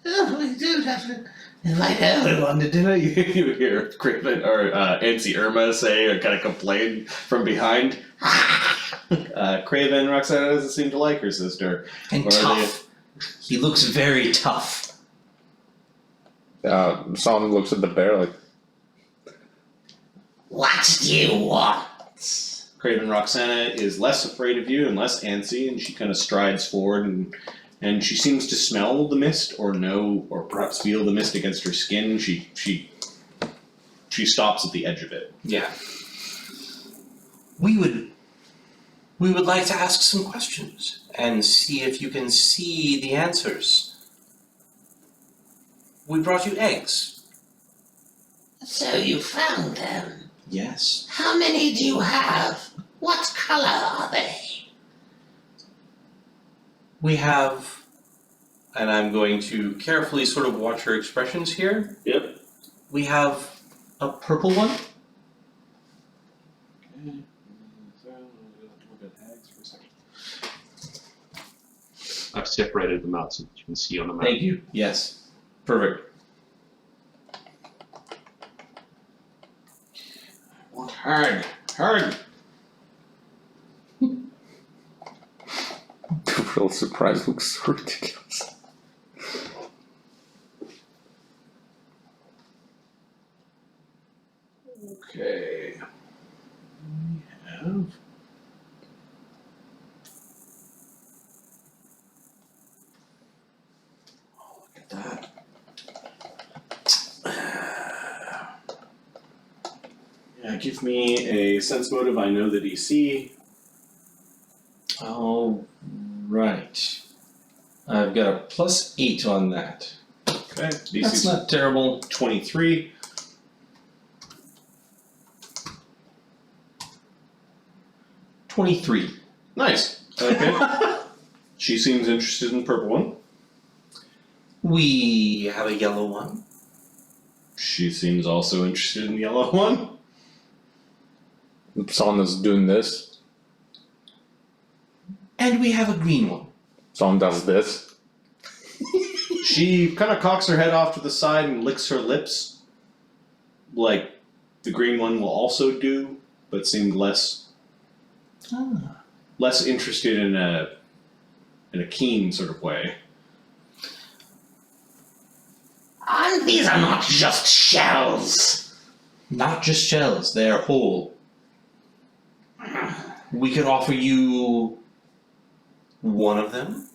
Oh, we do have to invite everyone to dinner. You hear Craven or Auntie Irma say or kind of complain from behind. Craven Roxana doesn't seem to like her sister. And Or tough. He looks very tough. Son looks at the bear like, What do you want? Craven Roxana is less afraid of you and less antsy, and she kind of strides forward and she seems to smell the mist or know or perhaps feel the mist against her skin. She stops at the edge of it. Yeah. We would like to ask some questions and see if you can see the answers. We brought you eggs. So you found them. Yes. How many do you have? What color are they? We have, and I'm going to carefully sort of watch her expressions here. Yep. We have a purple one. I've separated them out so that you can see on the map. Thank you. Yes. Perfect. Hard. the real surprise looks so ridiculous. Okay. We have. Oh, look at that. Yeah, give me a sense motive. I know the DC. All right. I've got a +8 on that. Okay. That's DC's not terrible. 23. $23. Nice. Okay. She seems interested in the purple one. We have a yellow one. She seems also interested in the yellow one. Son is doing this. And we have a green one. Son does this. She kind of cocks her head off to the side and licks her lips, like the green one will also do, but seemed less Ah. Less interested in a keen sort of way. And these are not just shells. Not just shells, they are whole. We could offer you one of them,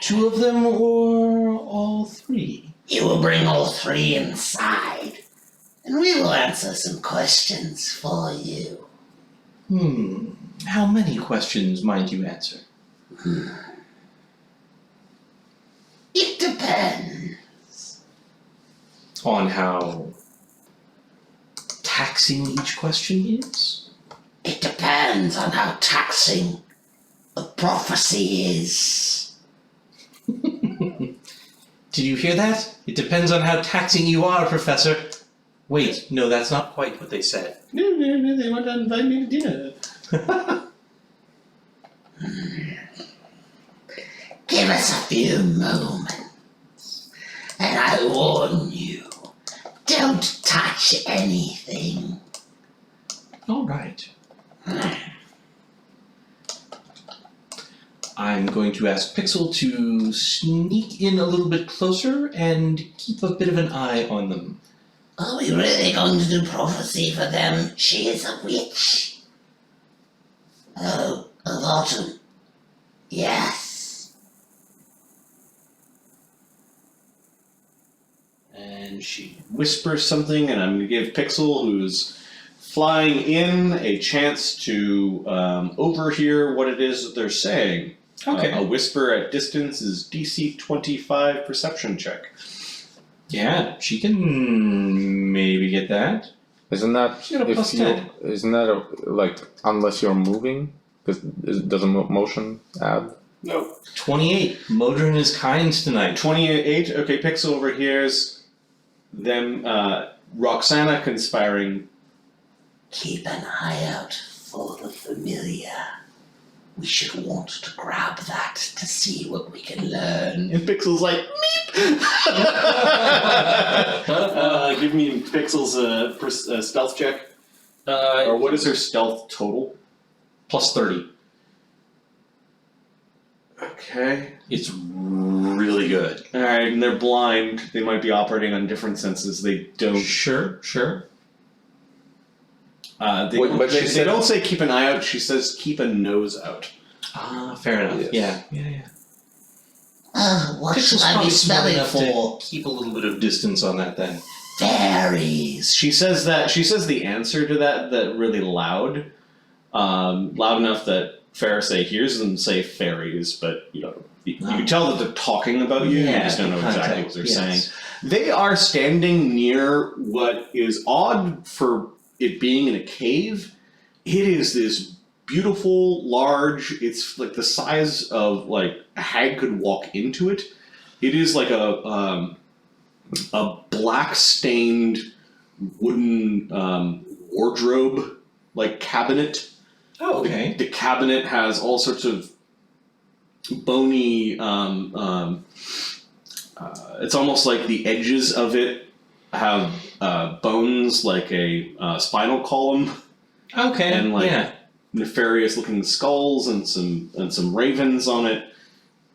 two of them, or all three. You will bring all three inside, and we will answer some questions for you. How many questions might you answer? It depends. On how taxing each question is? It depends on how taxing the prophecy is. Did you hear that? It depends on how taxing you are, Professor. Wait, no, that's not quite what they said. No, they want to invite me to dinner. Give us a few moments, and I warn you, don't touch anything. All right. I'm going to ask Pixel to sneak in a little bit closer and keep a bit of an eye on them. Are we really going to do prophecy for them? She is a witch. Oh, of autumn. Yes. And she whispers something, and I'm going to give Pixel, who's flying in, a chance to overhear what it is that they're saying. Okay. A whisper at distance is DC 25 perception check. Yeah, she can maybe get that. Isn't that She got a plus 10. Isn't that like unless you're moving? Because does a motion add? No. 28. Modern is kind tonight. 28. Okay, Pixel overhears them, Roxana conspiring. Keep an eye out for the familiar. We should want to grab that to see what we can learn. And Pixel's like, meep! Give me Pixel's stealth check. Or what is her stealth total? Plus 30. Okay. It's really good. Alright, and they're blind. They might be operating on different senses. They don't. Sure. Wait, but she They said- don't say keep an eye out. She says keep a nose out. Ah, fair enough. Yes. Yeah. What Pixel's should I be probably smart smelling enough for? to keep a little bit of distance on that then. Fairies. She says the answer to that really loud, loud enough that Fereosae hears them say fairies, but you can tell that they're talking about you. You just don't know exactly what they're saying. They are standing near what is odd for it being in a cave. It is this beautiful, large. It's like the size of like a hag could walk into it. It is like a black stained wooden wardrobe like cabinet. Oh, okay. The cabinet has all sorts of bony. It's almost like the edges of it have bones like a spinal column. Okay. And like yeah. nefarious looking skulls and some ravens on it.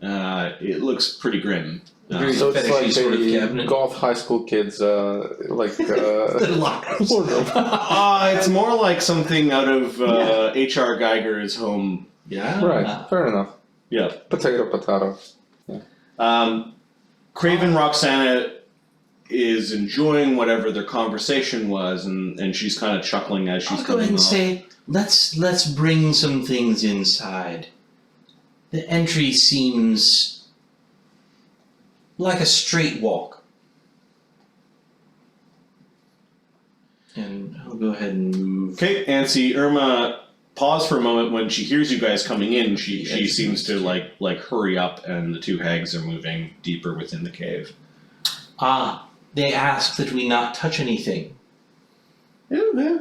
It looks pretty grim. Very So it's fetishy like sort of a cabinet. goth high school kids like Little lockers. wardrobe. It's more like something out of H.R. Geiger's home. Yeah. Right, fair enough. Yeah. Potato. Craven Roxana is enjoying whatever their conversation was, and she's kind of chuckling as she's I'll go ahead coming and off. say, let's bring some things inside. The entry seems like a straight walk. And I'll go ahead and move. Okay, and see Irma pause for a moment when she hears you guys coming in. She seems to like hurry up, and the two hags are moving deeper within the cave. Ah, they ask that we not touch anything. Yeah.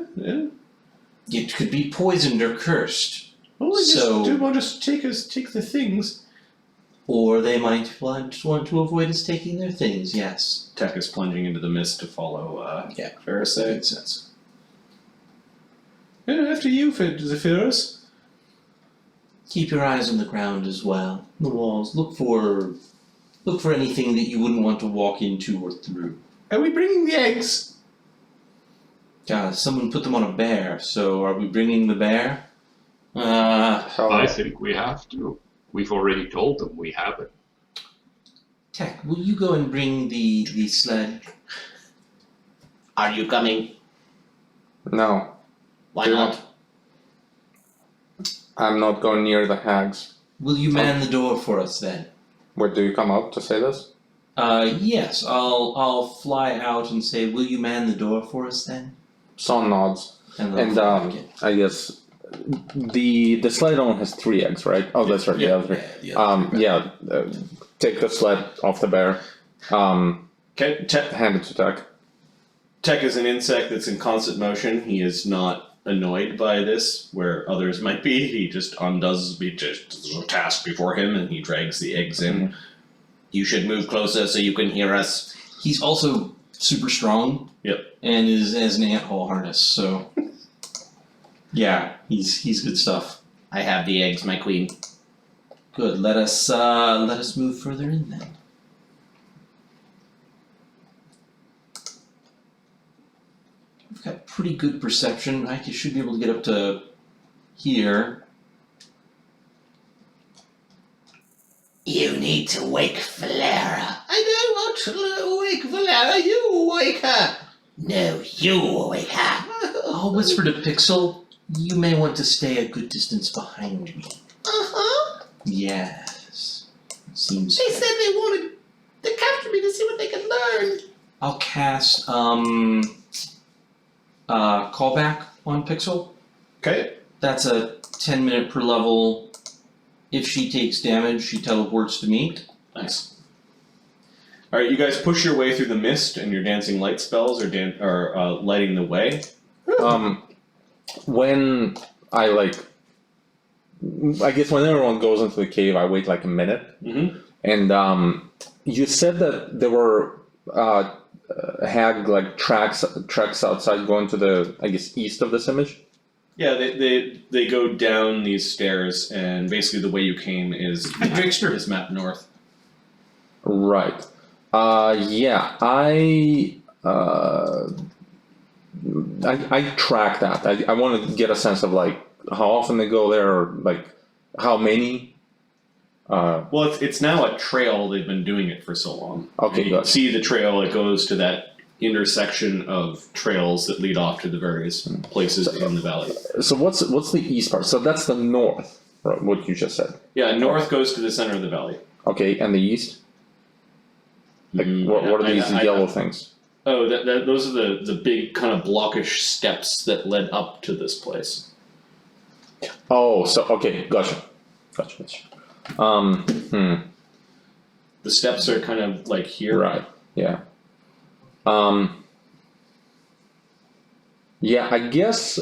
It could be poisoned or cursed. Well, they So- just do want us to take the things. Or they might want to avoid us taking their things, yes. Tech is plunging into the mist to follow Yeah. Fereosae. Makes sense. Yeah, after you, Zephyros. keep your eyes on the ground as well. The walls. Look for anything that you wouldn't want to walk into or through. Are we bringing the eggs? Someone put them on a bear, so are we bringing the bear? I think we have to. We've already told them we have it. Tech, will you go and bring the sled? Are you coming? No, Why Do not? I'm not going near the hags. Will you man the door for us then? Wait, do you come out to say this? Yes, I'll fly out and say, will you man the door for us then? Son nods. And And fly back in. I guess the sled only has 3 eggs, right? Oh, that's right. Yeah, The other 3. the other three. Take the sled off the bear. Okay, Hand it to Tech. Tech is an insect that's in constant motion. He is not annoyed by this, where others might be. He just undoes there's a task before him, and he drags the eggs in. You should move closer so you can hear us. He's also super strong. Yep. And has an ant-hole harness, so yeah, he's good stuff. I have the eggs, my queen. Good. Let us move further in then. We've got pretty good perception. I should be able to get up to here. You need to wake Valera. I don't want to wake Valera. You wake her. No, you wake her. I'll whisper to Pixel. You may want to stay a good distance behind me. Uh-huh. Yes. Seems. They said they wanted to capture me to see what they could learn. I'll cast callback on Pixel. Okay. That's a 10-minute per level. If she takes damage, she teleports to me. Nice. Alright, you guys push your way through the mist, and your dancing light spells are lighting the way. When I guess when everyone goes into the cave, I wait like a minute. Mm-hmm. And you said that there were hag tracks outside going to the, I guess, east of this image. Yeah, they go down these stairs, and basically the way you came is map north. Right. Yeah. I track that. I want to get a sense of how often they go there, or how many. Well, it's now a trail. They've been doing it for so long. Okay, you good. can see the trail. It goes to that intersection of trails that lead off to the various places in the valley. So what's the east part? So that's the north, right, what you just said. Yeah, north goes to the center of the valley. Okay, and the east? What are these yellow things? Oh, those are the big kind of blockish steps that led up to this place. Oh, so okay, gotcha. The steps are kind of like here. Right. Yeah. Yeah, I guess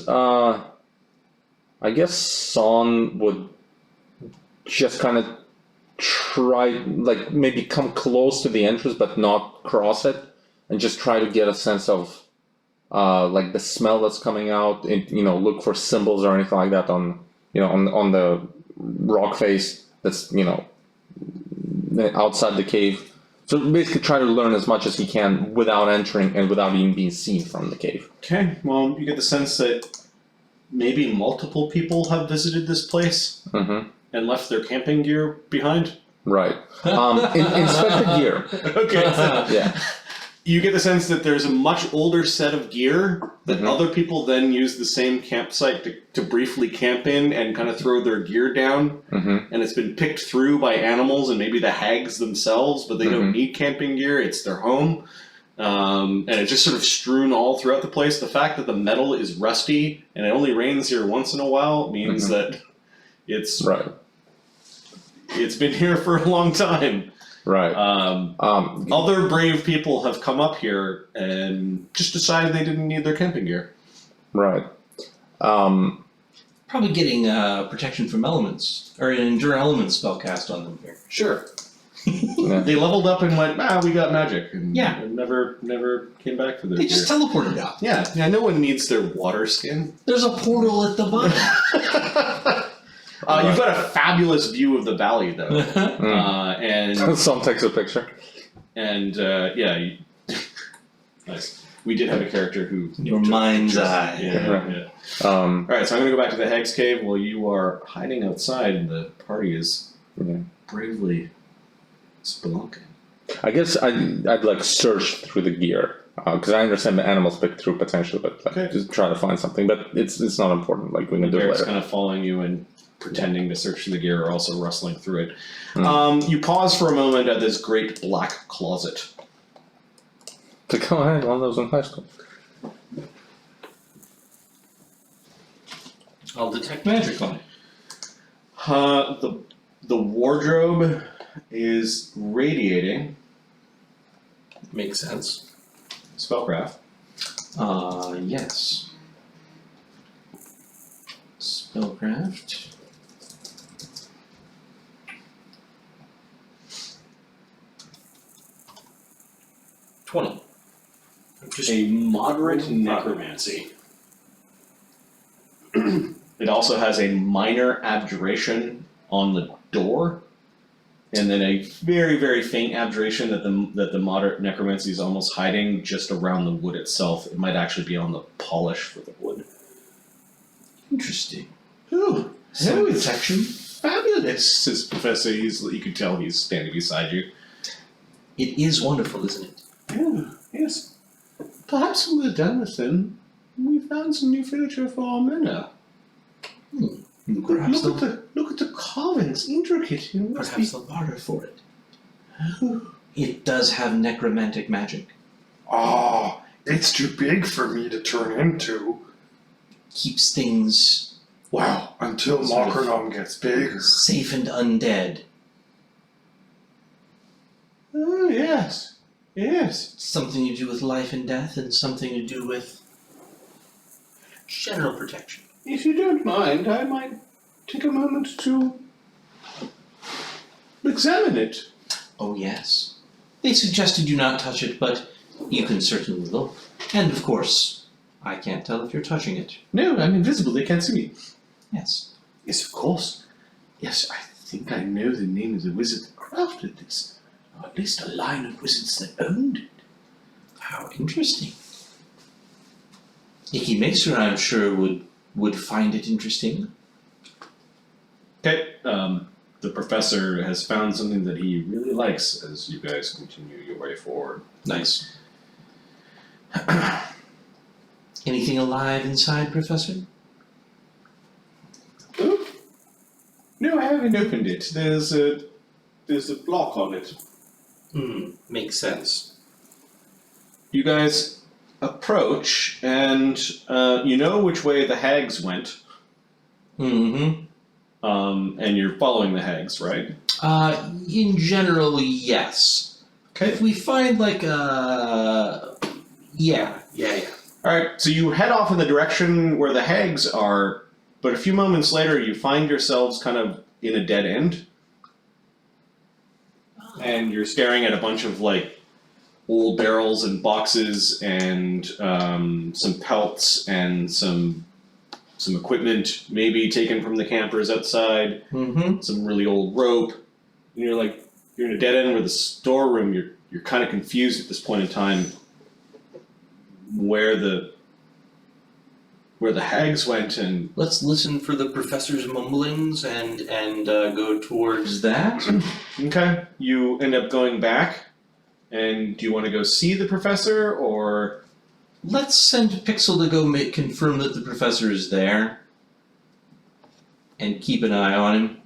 Son would just kind of try, maybe come close to the entrance but not cross it, and just try to get a sense of the smell that's coming out, and look for symbols or anything like that on the rock face that's outside the cave. So basically try to learn as much as he can without entering and without even being seen from the cave. Okay, well, you get the sense that maybe multiple people have visited this place and left their camping gear behind. Right. Inspect the gear. Okay. Yeah. You get the sense that there's a much older set of gear that other people then use the same campsite to briefly camp in and kind of throw their gear down. And it's been picked through by animals and maybe the hags themselves, but they don't need camping gear. It's their home. And it's just sort of strewn all throughout the place. The fact that the metal is rusty and it only rains here once in a while means that it's been here for a long time. Right. Other brave people have come up here and just decided they didn't need their camping gear. Right. Probably getting protection from elements, or an endure elements spell cast on them here. Sure. Yeah. They leveled up and went, we got magic. And Yeah. and never came back for their They gear. just teleported out. Yeah, no one needs their water skin. There's a portal at the bottom. You've got a fabulous view of the valley, though, and Some takes a picture. yeah, nice. We did have a character who Your took mind's pictures. eye. Yeah. All right, so I'm gonna go back to the Hags Cave while you are hiding outside, and the party is bravely spelunking. I guess I'd like search through the gear because I understand the animals pick through potentially, but like, Okay. just try to find something. But it's not important. Like we can do it Derek's later. kind of following you and pretending to search through the gear, or also rustling through it. Mm. You pause for a moment at this great black closet. So go ahead, one of those in high school. I'll detect magic on it. The wardrobe is radiating Makes sense. spellcraft. Yes. Spellcraft. $20. Just A moderate necromancy. It also has a minor abjuration on the door, and then a very, very faint abjuration that the moderate necromancy is almost hiding just around the wood itself. It might actually be on the polish for the wood. Interesting. Oh, Some it's protection. fabulous, says Professor. You can tell he's standing beside you. It is wonderful, isn't it? Yeah, yes. Perhaps when we're done with them, we found some new furniture for our manor. Perhaps Look at the carvings, intricate. It must Perhaps they'll barter for it. be. it does have necromantic magic. Oh, it's too big for me to turn into. Keeps things Wow, until Sort of. Mocronom gets bigger. safe and undead. Oh yes, yes. Something to do with life and death, and something to do with. General protection. If you don't mind, I might take a moment to examine it. Oh, yes. They suggested you not touch it, but you can certainly look. And of course, I can't tell if you're touching it. No, I'm invisible. They can't see me. Yes. Yes, of course. Yes, I think I know the name of the wizard that crafted this, or at least a line of wizards that owned it. How interesting. Icky Mixer, I'm sure, would find it interesting. Okay. The professor has found something that he really likes as you guys continue your way forward. Nice. Anything alive inside, Professor? Oh? No, I haven't opened it. There's a block on it. Makes sense. You guys approach, and you know which way the hags went. Mm-hmm. And you're following the hags, right? In general, yes. Okay. If we find like yeah. Alright, so you head off in the direction where the hags are, but a few moments later you find yourselves kind of in a dead end. And you're staring at a bunch of like old barrels and boxes and some pelts and some equipment maybe taken from the campers outside, Mm-hmm. some really old rope. And you're in a dead end where the storeroom, you're kind of confused at this point in time where the hags went, and Let's listen for the professor's mumblings and go towards that? okay, you end up going back. And do you want to go see the professor, or Let's send Pixel to go confirm that the professor is there. And keep an eye on him.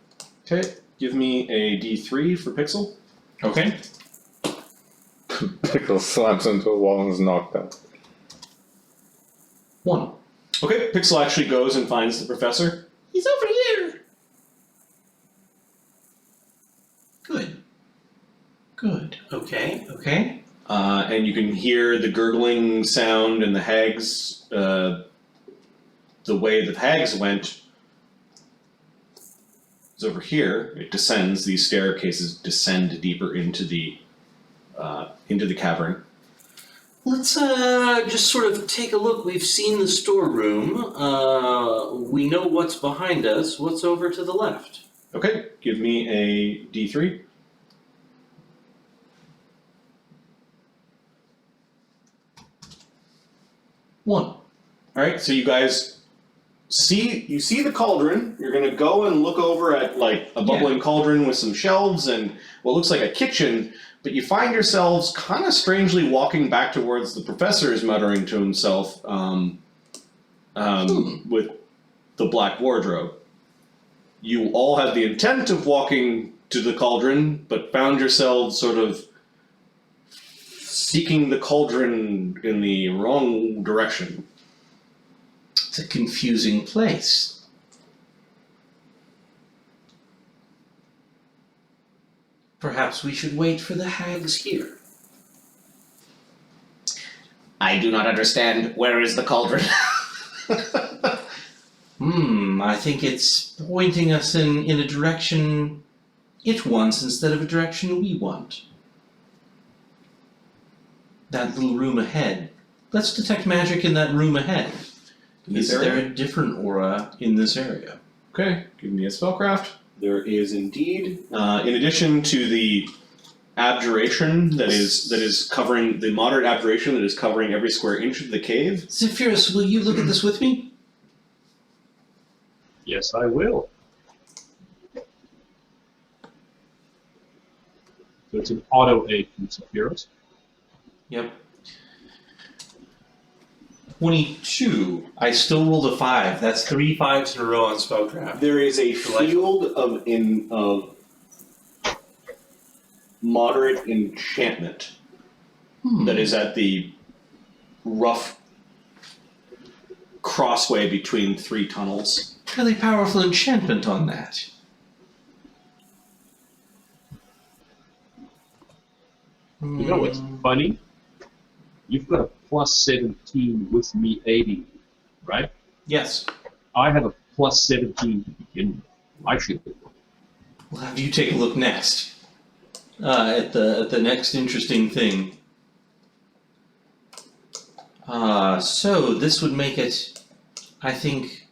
okay? Give me a D3 for Pixel. Okay. Pickle slams into a wall and is knocked out. 1. Okay, Pixel actually goes and finds the professor. He's over here. Good. Okay. And you can hear the gurgling sound and the hags, the way the hags went is over here. It descends, these staircases descend deeper into the cavern. Let's just sort of take a look. We've seen the storeroom. We know what's behind us. What's over to the left? Okay, give me a D3. One. Alright, so you guys see the cauldron. You're gonna go and look over at like a bubbling cauldron with some shelves and what looks like a kitchen, but you find yourselves kind of strangely walking back towards the professor is muttering to himself with the black wardrobe. You all had the intent of walking to the cauldron, but found yourselves sort of seeking the cauldron in the wrong direction. It's a confusing place. Perhaps we should wait for the hags here. I do not understand. Where is the cauldron? I think it's pointing us in a direction it wants instead of a direction we want. That little room ahead. Let's detect magic in that room ahead. Is there a different aura in this area? Okay, give me a spellcraft. There is indeed. In addition to the abjuration that is covering the moderate abjuration that is covering every square inch of the cave. Zephyros, will you look at this with me? Yes, I will. So it's an auto aid from Zephyros. Yep. 22. I still rolled a 5. That's 3 5s in a row on spellcraft. There is a field of moderate enchantment that is at the rough crossway between 3 tunnels. Really powerful enchantment on that. You know what's funny? You've got a plus 17 with me 80, right? Yes. I have a plus 17 to begin with. I should be. We'll have you take a look next. At the next interesting thing. So this would make it, I think,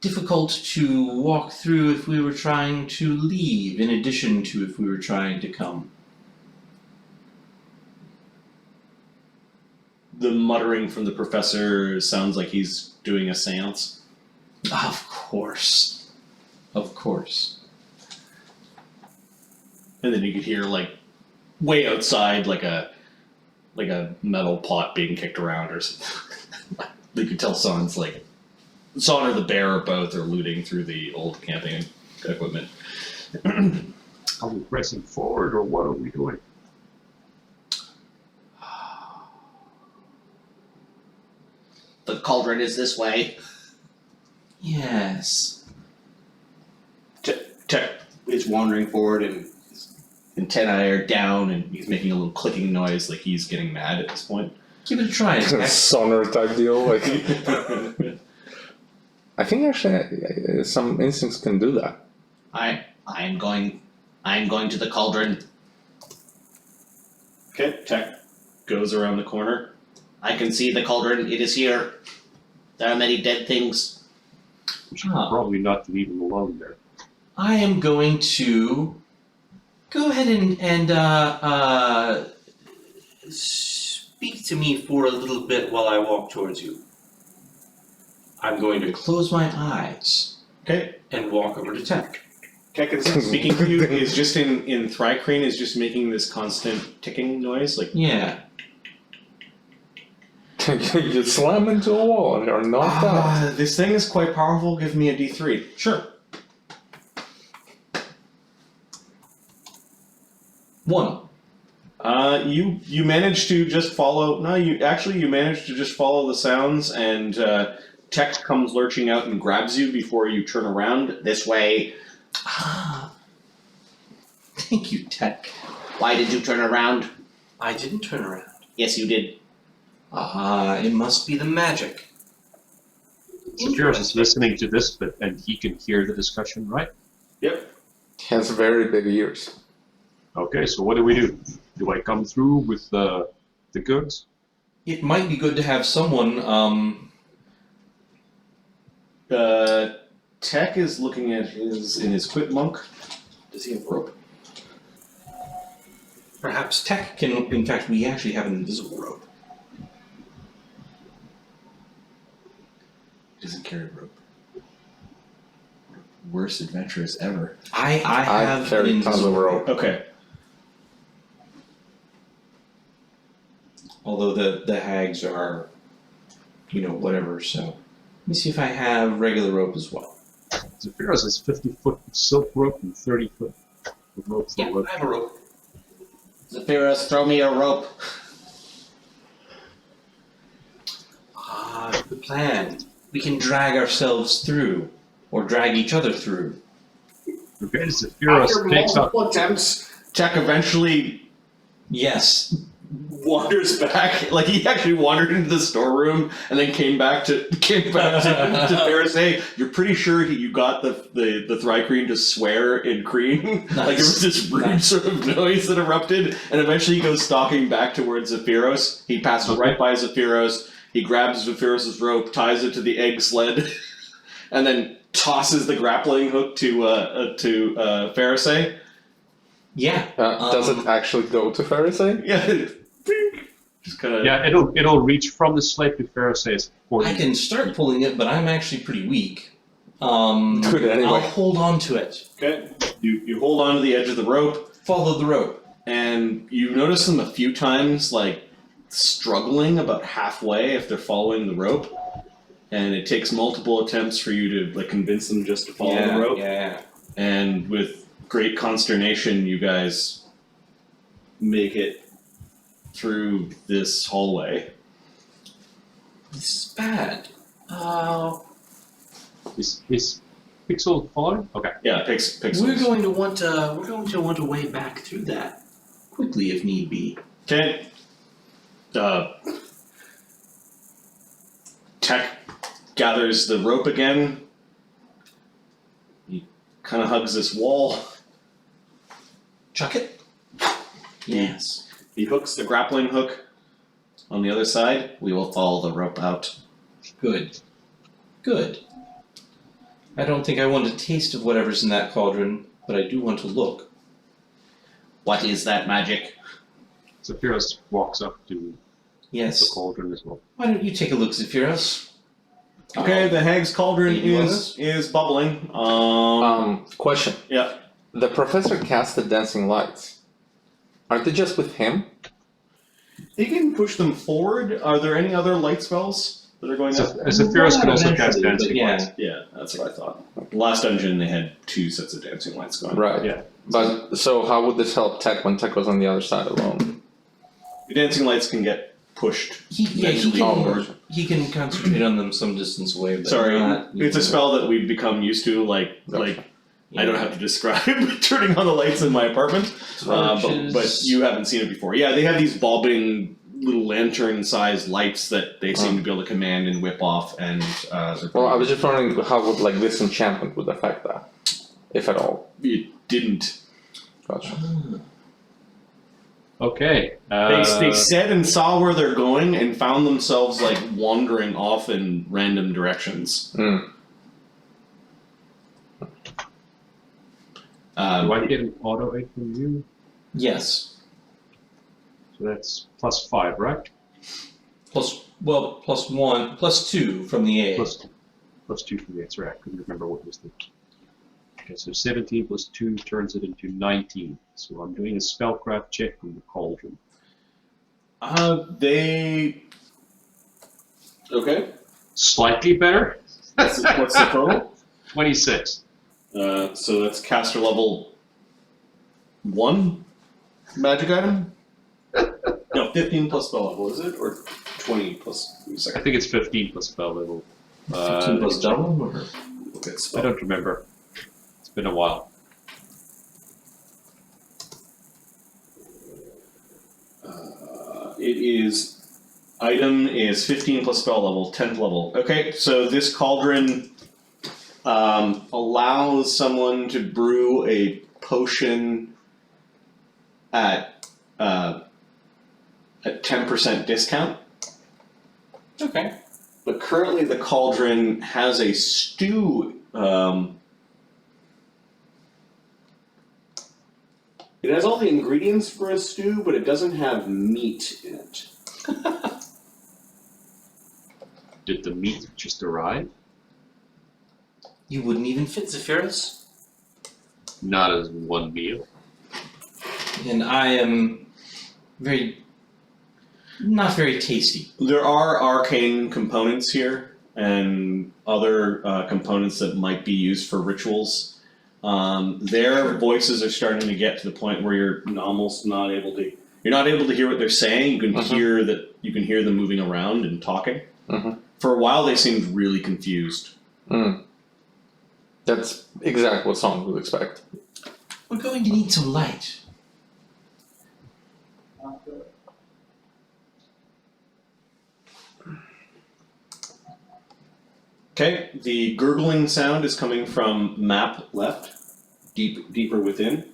difficult to walk through if we were trying to leave, in addition to if we were trying to come. The muttering from the professor sounds like he's doing a seance. Of course. Of course. And then you could hear like way outside like a metal pot being kicked around or something. You could tell Son or the bear or both are looting through the old camping equipment. Are we pressing forward or what are we doing? The cauldron is this way. Yes. Tech is wandering forward and his antennae are down and he's making a little clicking noise like he's getting mad at this point. Give it a try. Sonar type deal. Like, I think actually some instincts can do that. I'm going to the cauldron. Okay, Tech goes around the corner. I can see the cauldron. It is here. There are many dead things. We should probably not leave him alone there. I am going to go ahead and speak to me for a little bit while I walk towards you. I'm going to close my eyes. Okay. And walk over to Tech. Tech is speaking to you is just in Thrycrane is just making this constant ticking noise, like Yeah. You slam into a wall and you're knocked out. this thing is quite powerful, give me a D3. Sure. 1. You managed to just follow you managed to just follow the sounds and Tech comes lurching out and grabs you before you turn around. This way. Thank you, Tech. Why did you turn around? I didn't turn around. Yes, you did. It must be the magic. Zephyros is listening to this, and he can hear the discussion, right? Yep. He has very big ears. Okay, so what do we do? Do I come through with the goods? it might be good to have someone. Tech is looking at in his quip monk. Does he have rope? Perhaps Tech can. In fact, we actually have an invisible rope. He doesn't carry rope. Worst adventurers ever. I have carry an tons of invisible rope. Okay. Although the hags are, whatever. So let me see if I have regular rope as well. Zephyros has 50-foot silk rope and 30-foot rope for rope. I have a rope. Zephyros, throw me a rope. Good plan. We can drag ourselves through, or drag each other through. Okay, Zephyros takes up. Attempts. Tech eventually Yes. wanders back. Like he actually wandered into the storeroom and then came back to Fereosae. You're pretty sure you got the Thrycreen to swear in Kreen. Nice. Like there was this rude Nice. sort of noise that erupted, and eventually he goes stalking back towards Zephyros. He passes right by Zephyros. He grabs Zephyros' rope, ties it to the egg sled, and then tosses the grappling hook to Fereosae. Yeah. Does it actually go to Fereosae? Yeah. Just kind of. Yeah, it'll reach from the sled to Fereosae's I can start pulling it, but I'm actually pretty weak. Do it anyway. I'll hold on to it. Okay. You hold on to the edge of the rope, Follow the rope. and you notice them a few times, like struggling about halfway if they're following the rope, and it takes multiple attempts for you to like convince them just to follow the rope. Yeah. And with great consternation, you guys make it through this hallway. This is bad. Is Pixel following? Okay. Yeah, pixels. We're going to want a way back through that quickly if need be. Okay. Tech gathers the rope again. He kind of hugs this wall. Chuck it. Yes. He hooks the grappling hook on the other side. We will follow the rope out. Good. Good. I don't think I want a taste of whatever's in that cauldron, but I do want to look. What is that magic? Zephyros walks up to the Yes. cauldron as well. Why don't you take a look, Zephyros? Okay, the hag's cauldron You want is bubbling. Question. Yeah. The professor casted dancing lights. Aren't they just with him? He can push them forward. Are there any other light spells that are going up? Zephyros can also cast Eventually, but dancing yeah. lights. Yeah, that's what I thought. Last dungeon they had 2 sets of dancing lights going. Right. Yeah. But so how would this help Tech when Tech was on the other side alone? The dancing lights can get pushed. He forward. can concentrate on them some distance away. But Sorry, not, it's a spell that we've become used to. Like I don't have to describe turning on the lights in my apartment, but you haven't seen it before. Yeah, they have these bobbing little lantern-sized lights that they seem to be able to command and whip off. And Well, I was just wondering how would like this enchantment would affect that, if at all. it didn't. Gotcha. Okay. They said and saw where they're going and found themselves like wandering off in random directions. Mm. Do I get an auto aid from you? Yes. So that's +5, right? Plus 1, plus 2 from the A. +2 from the that's right. I couldn't remember what was the. Okay, so 17 plus 2 turns it into 19. So I'm doing a spellcraft check on the cauldron. Okay. Slightly better. What's the total? 26. So that's caster level 1 magic item? No, 15 plus spell level, is it? Or 20 plus. I think it's 15 plus spell level. 15 plus double? Or? Look at I spell. don't remember. It's been a while. It is. Item is 15 plus spell level, 10th level. Okay, so this cauldron allows someone to brew a potion at a 10% discount. Okay. But currently the cauldron has a stew. It has all the ingredients for a stew, but it doesn't have meat in it. Did the meat just arrive? You wouldn't even fit, Zephyros. Not as one meal. And I am not very tasty. There are arcane components here and other components that might be used for rituals. Their voices are starting to get to the point where you're almost not able to. You're not able to hear what they're saying. You can hear that. You can hear them moving around and talking. For a while, they seemed really confused. That's exactly what someone would expect. We're going to need some light. Okay, the gurgling sound is coming from map left, deeper within.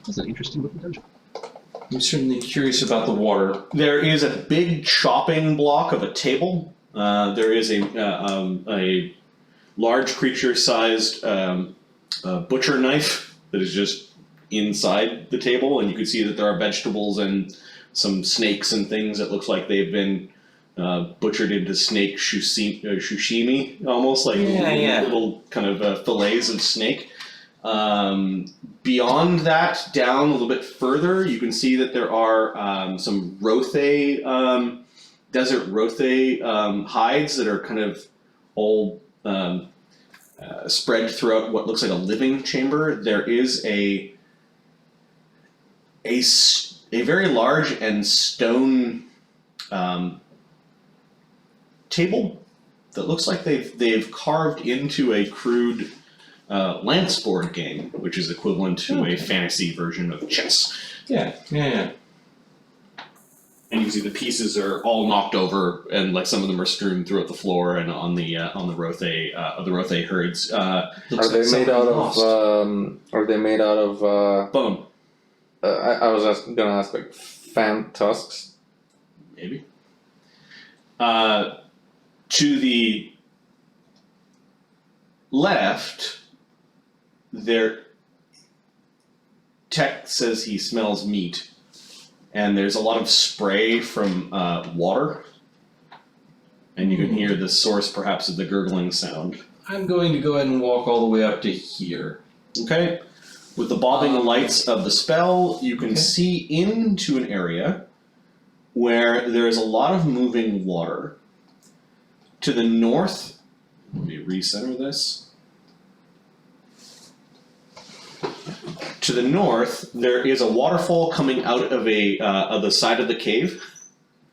That's an interesting looking dungeon. I'm certainly curious about the water. There is a big chopping block of a table. There is a large creature-sized butcher knife that is just inside the table, and you can see that there are vegetables and some snakes and things. It looks like they've been butchered into snake sashimi, almost like little kind of fillets of snake. Beyond that, down a little bit further, you can see that there are some rothe, desert rothe hides that are kind of all spread throughout what looks like a living chamber. There is a very large and stone table that looks like they've carved into a crude lance board game, which is equivalent to a fantasy version of chess. Yeah. And you can see the pieces are all knocked over, and like some of them are strewn throughout the floor and on the rothe herds. Are they made out of? Bone, I was gonna ask like fan tusks. maybe. To the left, there. Tech says he smells meat, and there's a lot of spray from water, and you can hear the source, perhaps, of the gurgling sound. I'm going to go ahead and walk all the way up to here. Okay. With the bobbing lights of the spell, you can see into an area where there is a lot of moving water. To the north, let me recenter this. To the north, there is a waterfall coming out of the side of the cave.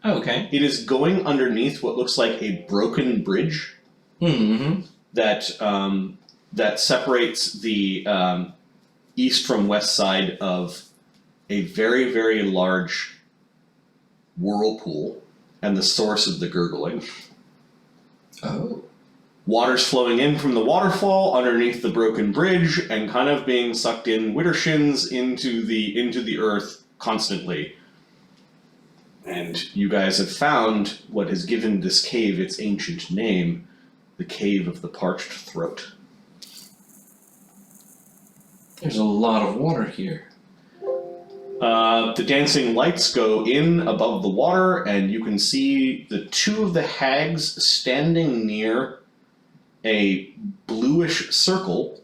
Oh, okay. It is going underneath what looks like a broken bridge that separates the east from west side of a very, very large whirlpool and the source of the gurgling. Oh. Water's flowing in from the waterfall underneath the broken bridge and kind of being sucked in widdershins into the earth constantly. And you guys have found what has given this cave its ancient name, the Cave of the Parched Throat. There's a lot of water here. The dancing lights go in above the water, and you can see the two of the hags standing near a bluish circle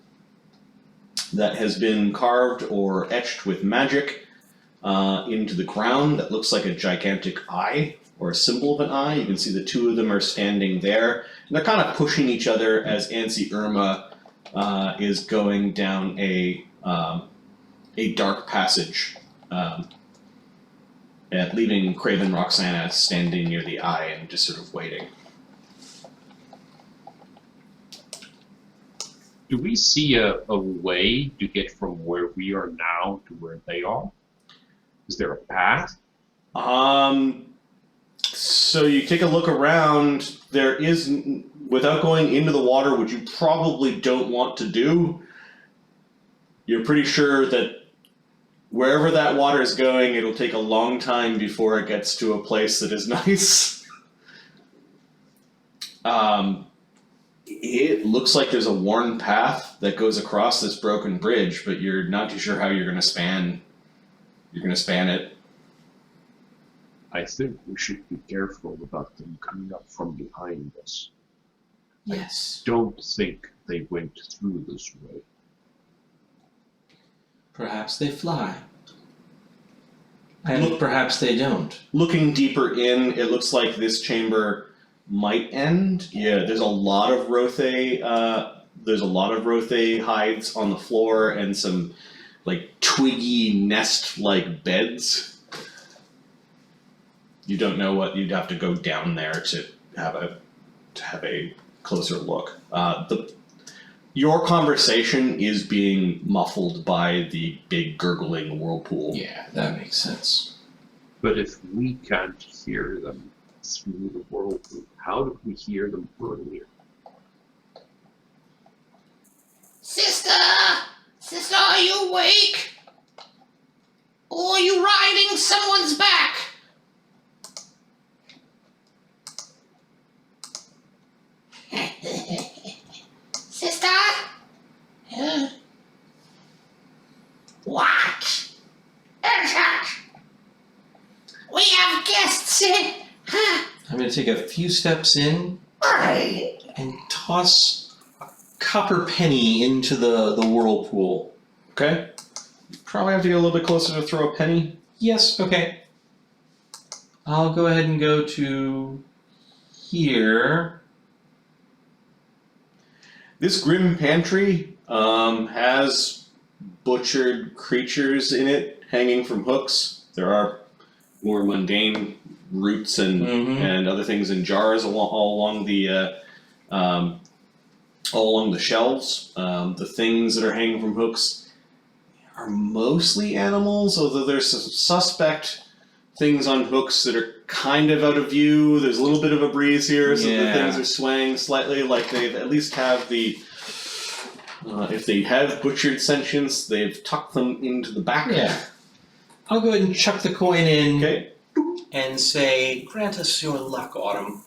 that has been carved or etched with magic into the ground that looks like a gigantic eye or a symbol of an eye. You can see the two of them are standing there, and they're kind of pushing each other as Auntie Irma is going down a dark passage, leaving Craven Roxana standing near the eye and just sort of waiting. Do we see a way to get from where we are now to where they are? Is there a path? So you take a look around, there is, without going into the water, which you probably don't want to do, you're pretty sure that wherever that water is going, it'll take a long time before it gets to a place that is nice. It looks like there's a worn path that goes across this broken bridge, but you're not too sure how you're gonna span it. I think we should be careful about them coming up from behind us. Yes. Don't think they went through this way. Perhaps they fly. And perhaps they don't. Looking deeper in, it looks like this chamber might end. Yeah, there's a lot of Rothe hides on the floor and some like twiggy nest-like beds. You don't know what you'd have to go down there to have a closer look. Your conversation is being muffled by the big gurgling whirlpool. Yeah, that makes sense. But if we can't hear them through the whirlpool, how did we hear them earlier? Sister! Sister, are you awake? Or are you riding someone's back? Sister? What? Yrthak! We have guests in! I'm going to take a few steps in Right. and toss a copper penny into the whirlpool. Okay? You probably have to get a little bit closer to throw a penny. Yes, okay. I'll go ahead and go to here. This grim pantry has butchered creatures in it hanging from hooks. There are more mundane roots and other things in jars all along the shelves. The things that are hanging from hooks are mostly animals, although there's some suspect things on hooks that are kind of out of view. There's a little bit of a breeze here, so the things are swaying slightly, like they at least have the... if they have butchered sentience, they've tucked them into the back. Yeah. I'll go ahead and chuck the coin in. Okay. And say, grant us your luck, Autumn.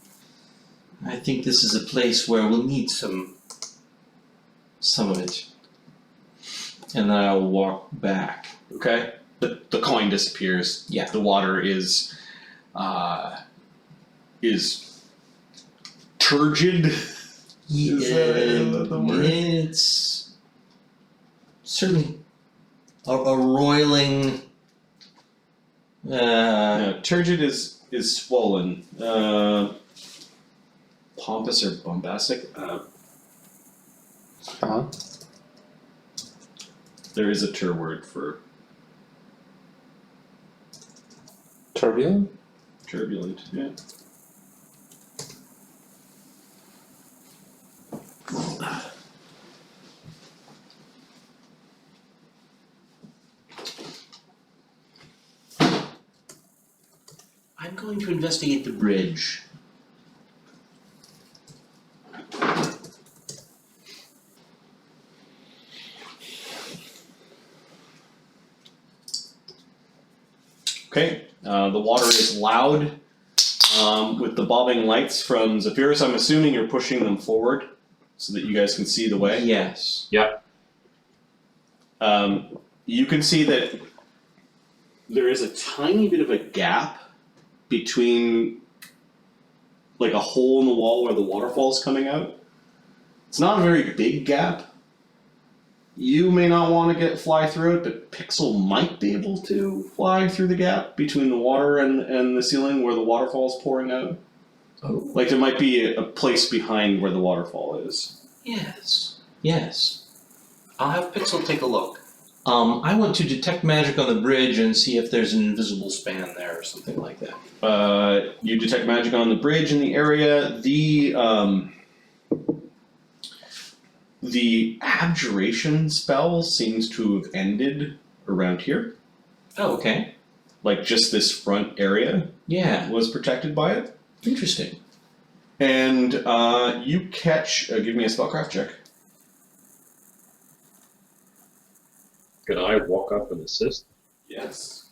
I think this is a place where we'll need some of it. And then I'll walk back. Okay. The coin disappears. Yeah. The water is turgid. Is that the word? It's certainly a roiling. No, turgid is swollen. Pompous or bombastic. There is a tur word for Turbulent? turbulent. Yeah. I'm going to investigate the bridge. Okay. The water is loud with the bobbing lights from Zephyros. I'm assuming you're pushing them forward so that you guys can see the way. Yes. You can see that there is a tiny bit of a gap between, like a hole in the wall where the waterfall's coming out. It's not a very big gap. You may not want to fly through it, but Pixel might be able to fly through the gap between the water and the ceiling where the waterfall's pouring out. Oh. Like there might be a place behind where the waterfall is. Yes. Yes. I'll have Pixel take a look. I want to detect magic on the bridge and see if there's an invisible span there or something like that. You detect magic on the bridge in the area. The abjuration spell seems to have ended around here. Oh, okay. Like just this front area Yeah. was protected by it. Interesting. And you catch. Give me a spellcraft check. Can I walk up and assist? Yes.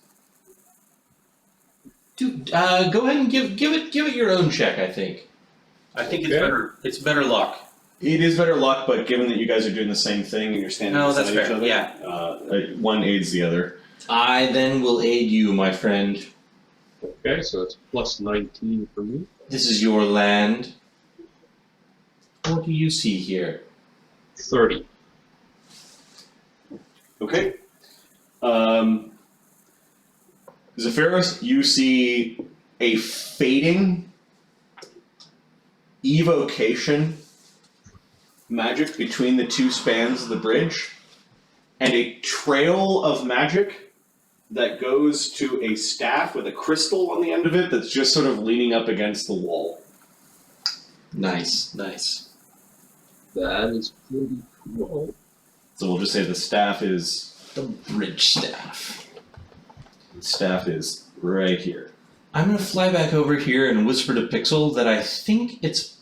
Dude, go ahead and give it your own check. I think. I think it's better luck. It is better luck, but given that you guys are doing the same thing and you're standing No, beside that's each fair, other, yeah. one aids the other. I then will aid you, my friend. Okay, so it's plus 19 for me. This is your land. What do you see here? 30. Okay. Zephyros, you see a fading evocation magic between the two spans of the bridge, and a trail of magic that goes to a staff with a crystal on the end of it that's just sort of leaning up against the wall. Nice. That is pretty cool. So we'll just say the staff is The bridge staff. right here. I'm gonna fly back over here and whisper to Pixel that I think it's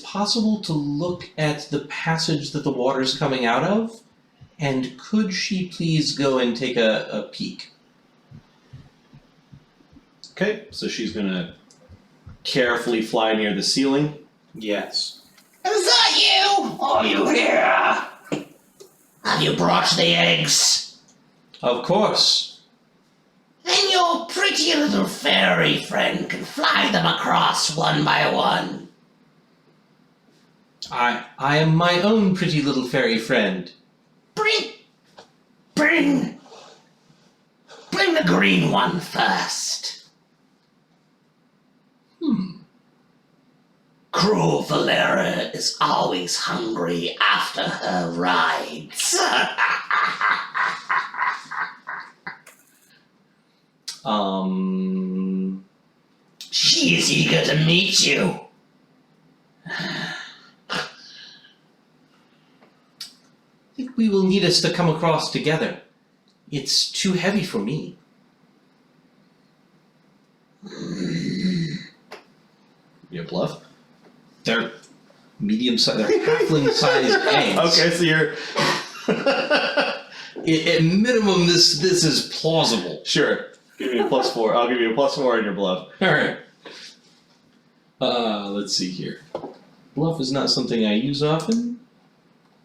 possible to look at the passage that the water's coming out of, and could she please go and take a peek? Okay, so she's gonna carefully fly near the ceiling. Yes. Is that you? Are you here? Have you brought the eggs? Of course. Then your pretty little fairy friend can fly them across one by one. I am my own pretty little fairy friend. Bring the green one first. Cruel Valera is always hungry after her rides. She is eager to meet you. I think we will need us to come across together. It's too heavy for me. You bluff? They're medium-sized, they're halfling-sized eggs. Okay, so you're At minimum, this is plausible. sure. Give me a +4. I'll give you a +4 on your bluff. Alright. Let's see here. Bluff is not something I use often.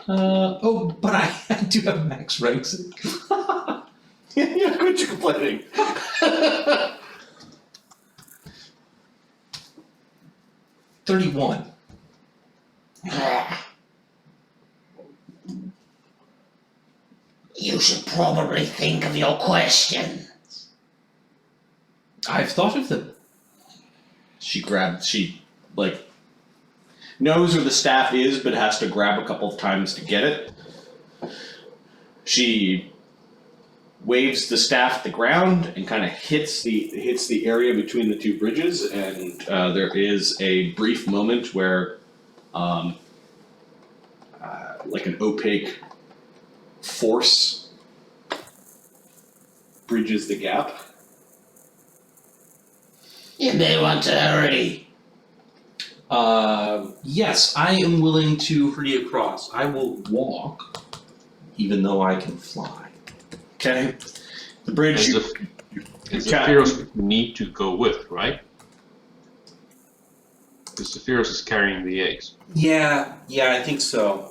But I do have max ranks. Yeah, quit your complaining. 31. You should probably think of your question. I've thought of them. She knows where the staff is, but has to grab a couple of times to get it. She waves the staff at the ground and kind of hits the area between the two bridges, and there is a brief moment where like an opaque force bridges the gap. You may want to hurry. Yes, I am willing to hurry across. I will walk, even though I can fly. Okay, the bridge. And Zephyros would need to go with, right? Because Zephyros is carrying the eggs. Yeah, I think so.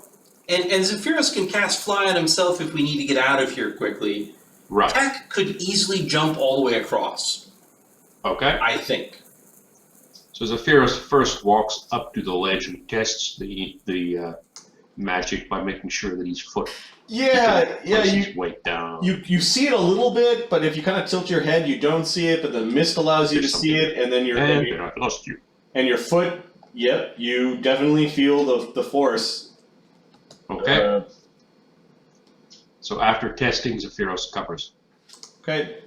And Zephyros can cast fly on himself if we need to get out of here quickly. Right. Tech could easily jump all the way across, Okay. I think. So Zephyros first walks up to the ledge and tests the magic by making sure that his foot places his weight down. You see it a little bit, but if you kind of tilt your head, you don't see it. But the mist allows you to see it, and then And then I lost you. and your foot. Yep, you definitely feel the force. Okay. So after testing, Zephyros covers. Okay.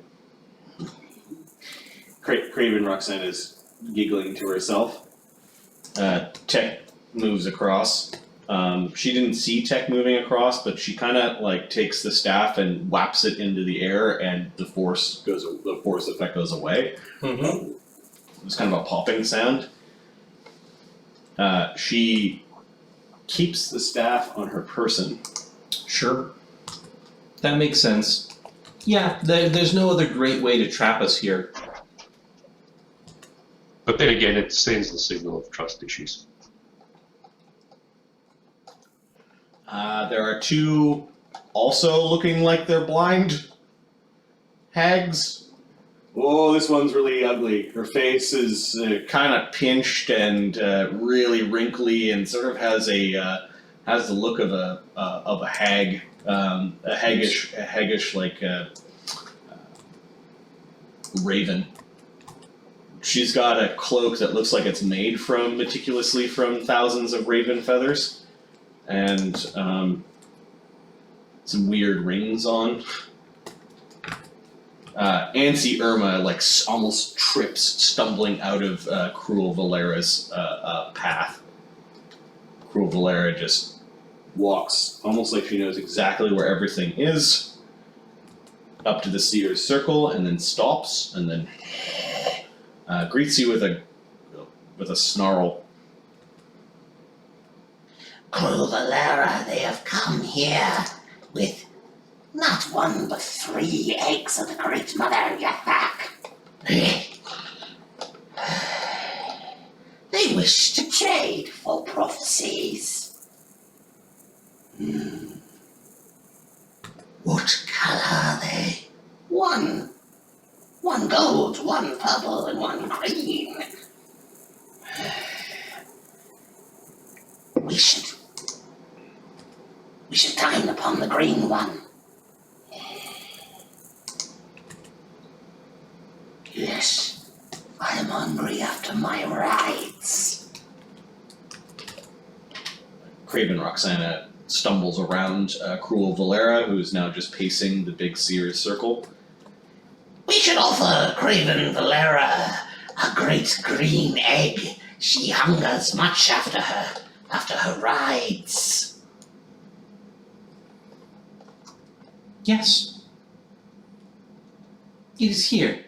Craven Roxanne is giggling to herself. Tech moves across. She didn't see Tech moving across, but she kind of like takes the staff and whaps it into the air, and the force effect goes away. Mm-hmm. It's kind of a popping sound. She keeps the staff on her person. Sure. That makes sense. Yeah, there's no other great way to trap us here. But then again, it sends the signal of trust issues. There are two also looking like they're blind hags. Oh, this one's really ugly. Her face is kind of pinched and really wrinkly, and sort of has the look of a hag, a haggish like raven. She's got a cloak that looks like it's made meticulously from thousands of raven feathers. And some weird rings on. Ansi Irma almost trips, stumbling out of Cruel Valera's path. Cruel Valera just walks almost like she knows exactly where everything is, up to the Seer's circle, and then stops, and then greets you with a snarl. Cruel Valera, they have come here with not one but 3 eggs of the Great Mother yrthak. They wish to trade for prophecies. What color are they? One gold, one purple, and one green. We should dine upon the green one. Yes, I am hungry after my rides. Craven Roxana stumbles around Cruel Valera, who is now just pacing the big Seer's circle. We should offer Craven Valera a great green egg. She hungers much after her rides. Yes. It is here.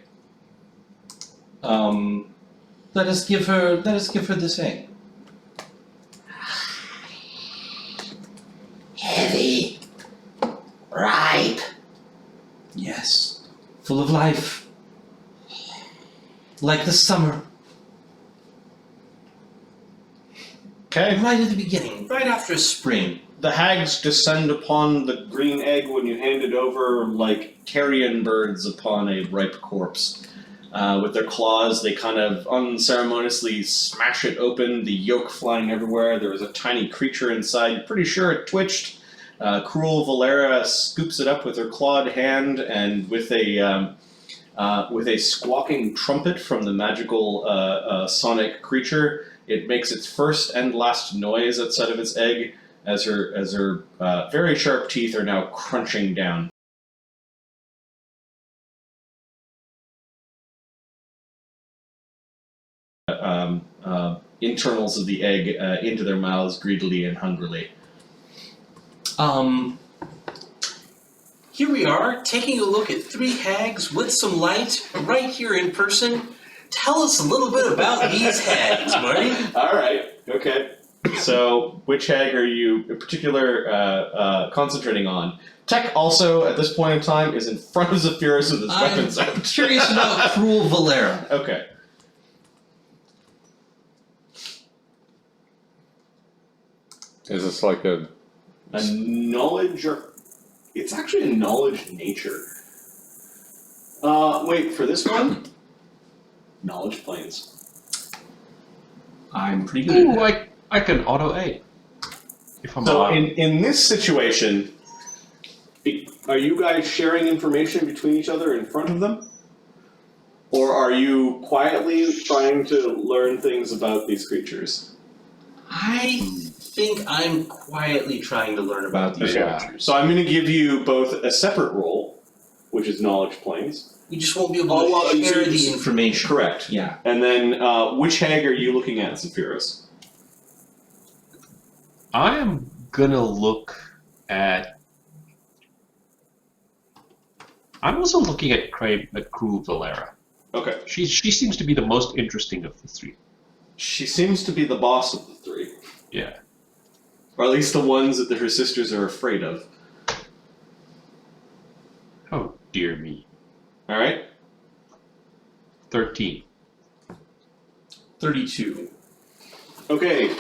Let us give her this egg. Heavy, ripe. Yes. Full of life. Like the summer. Okay. Right at the beginning, right after spring. The hags descend upon the green egg when you hand it over like carrion birds upon a ripe corpse. With their claws, they kind of unceremoniously smash it open, the yolk flying everywhere. There was a tiny creature inside. Pretty sure it twitched. Cruel Valera scoops it up with her clawed hand, and with a squawking trumpet from the magical sonic creature, it makes its first and last noise outside of its egg as her very sharp teeth are now crunching down. Internals of the egg into their mouths greedily and hungrily. Here we are, taking a look at 3 hags with some light, right here in person. Tell us a little bit about these hags, Marty. All right. Okay. So, which hag are you in particular concentrating on? Tech also, at this point in time, is in front of Zephyros with his weapons out. I'm curious about Cruel Valera. Okay. Is this like a knowledge or... It's actually a knowledge nature. Wait, for this one? Knowledge planes. I'm pretty good at Ooh, that. I can auto aid. If I'm So allowed. in this situation, are you guys sharing information between each other in front of them? Or are you quietly trying to learn things about these creatures? I think I'm quietly trying to learn about these creatures. So I'm going to give you both a separate roll, which is knowledge planes. We just won't be able Oh, well, to you share see- the information. Correct. Yeah. And then which hag are you looking at, Zephyros? I am gonna look at. I'm also looking at Cruel Valera. Okay. She seems to be the most interesting of the 3. She seems to be the boss of the 3. Yeah. Or at least the ones that her sisters are afraid of. Oh, Dear me. Alright? 13. 32. Okay.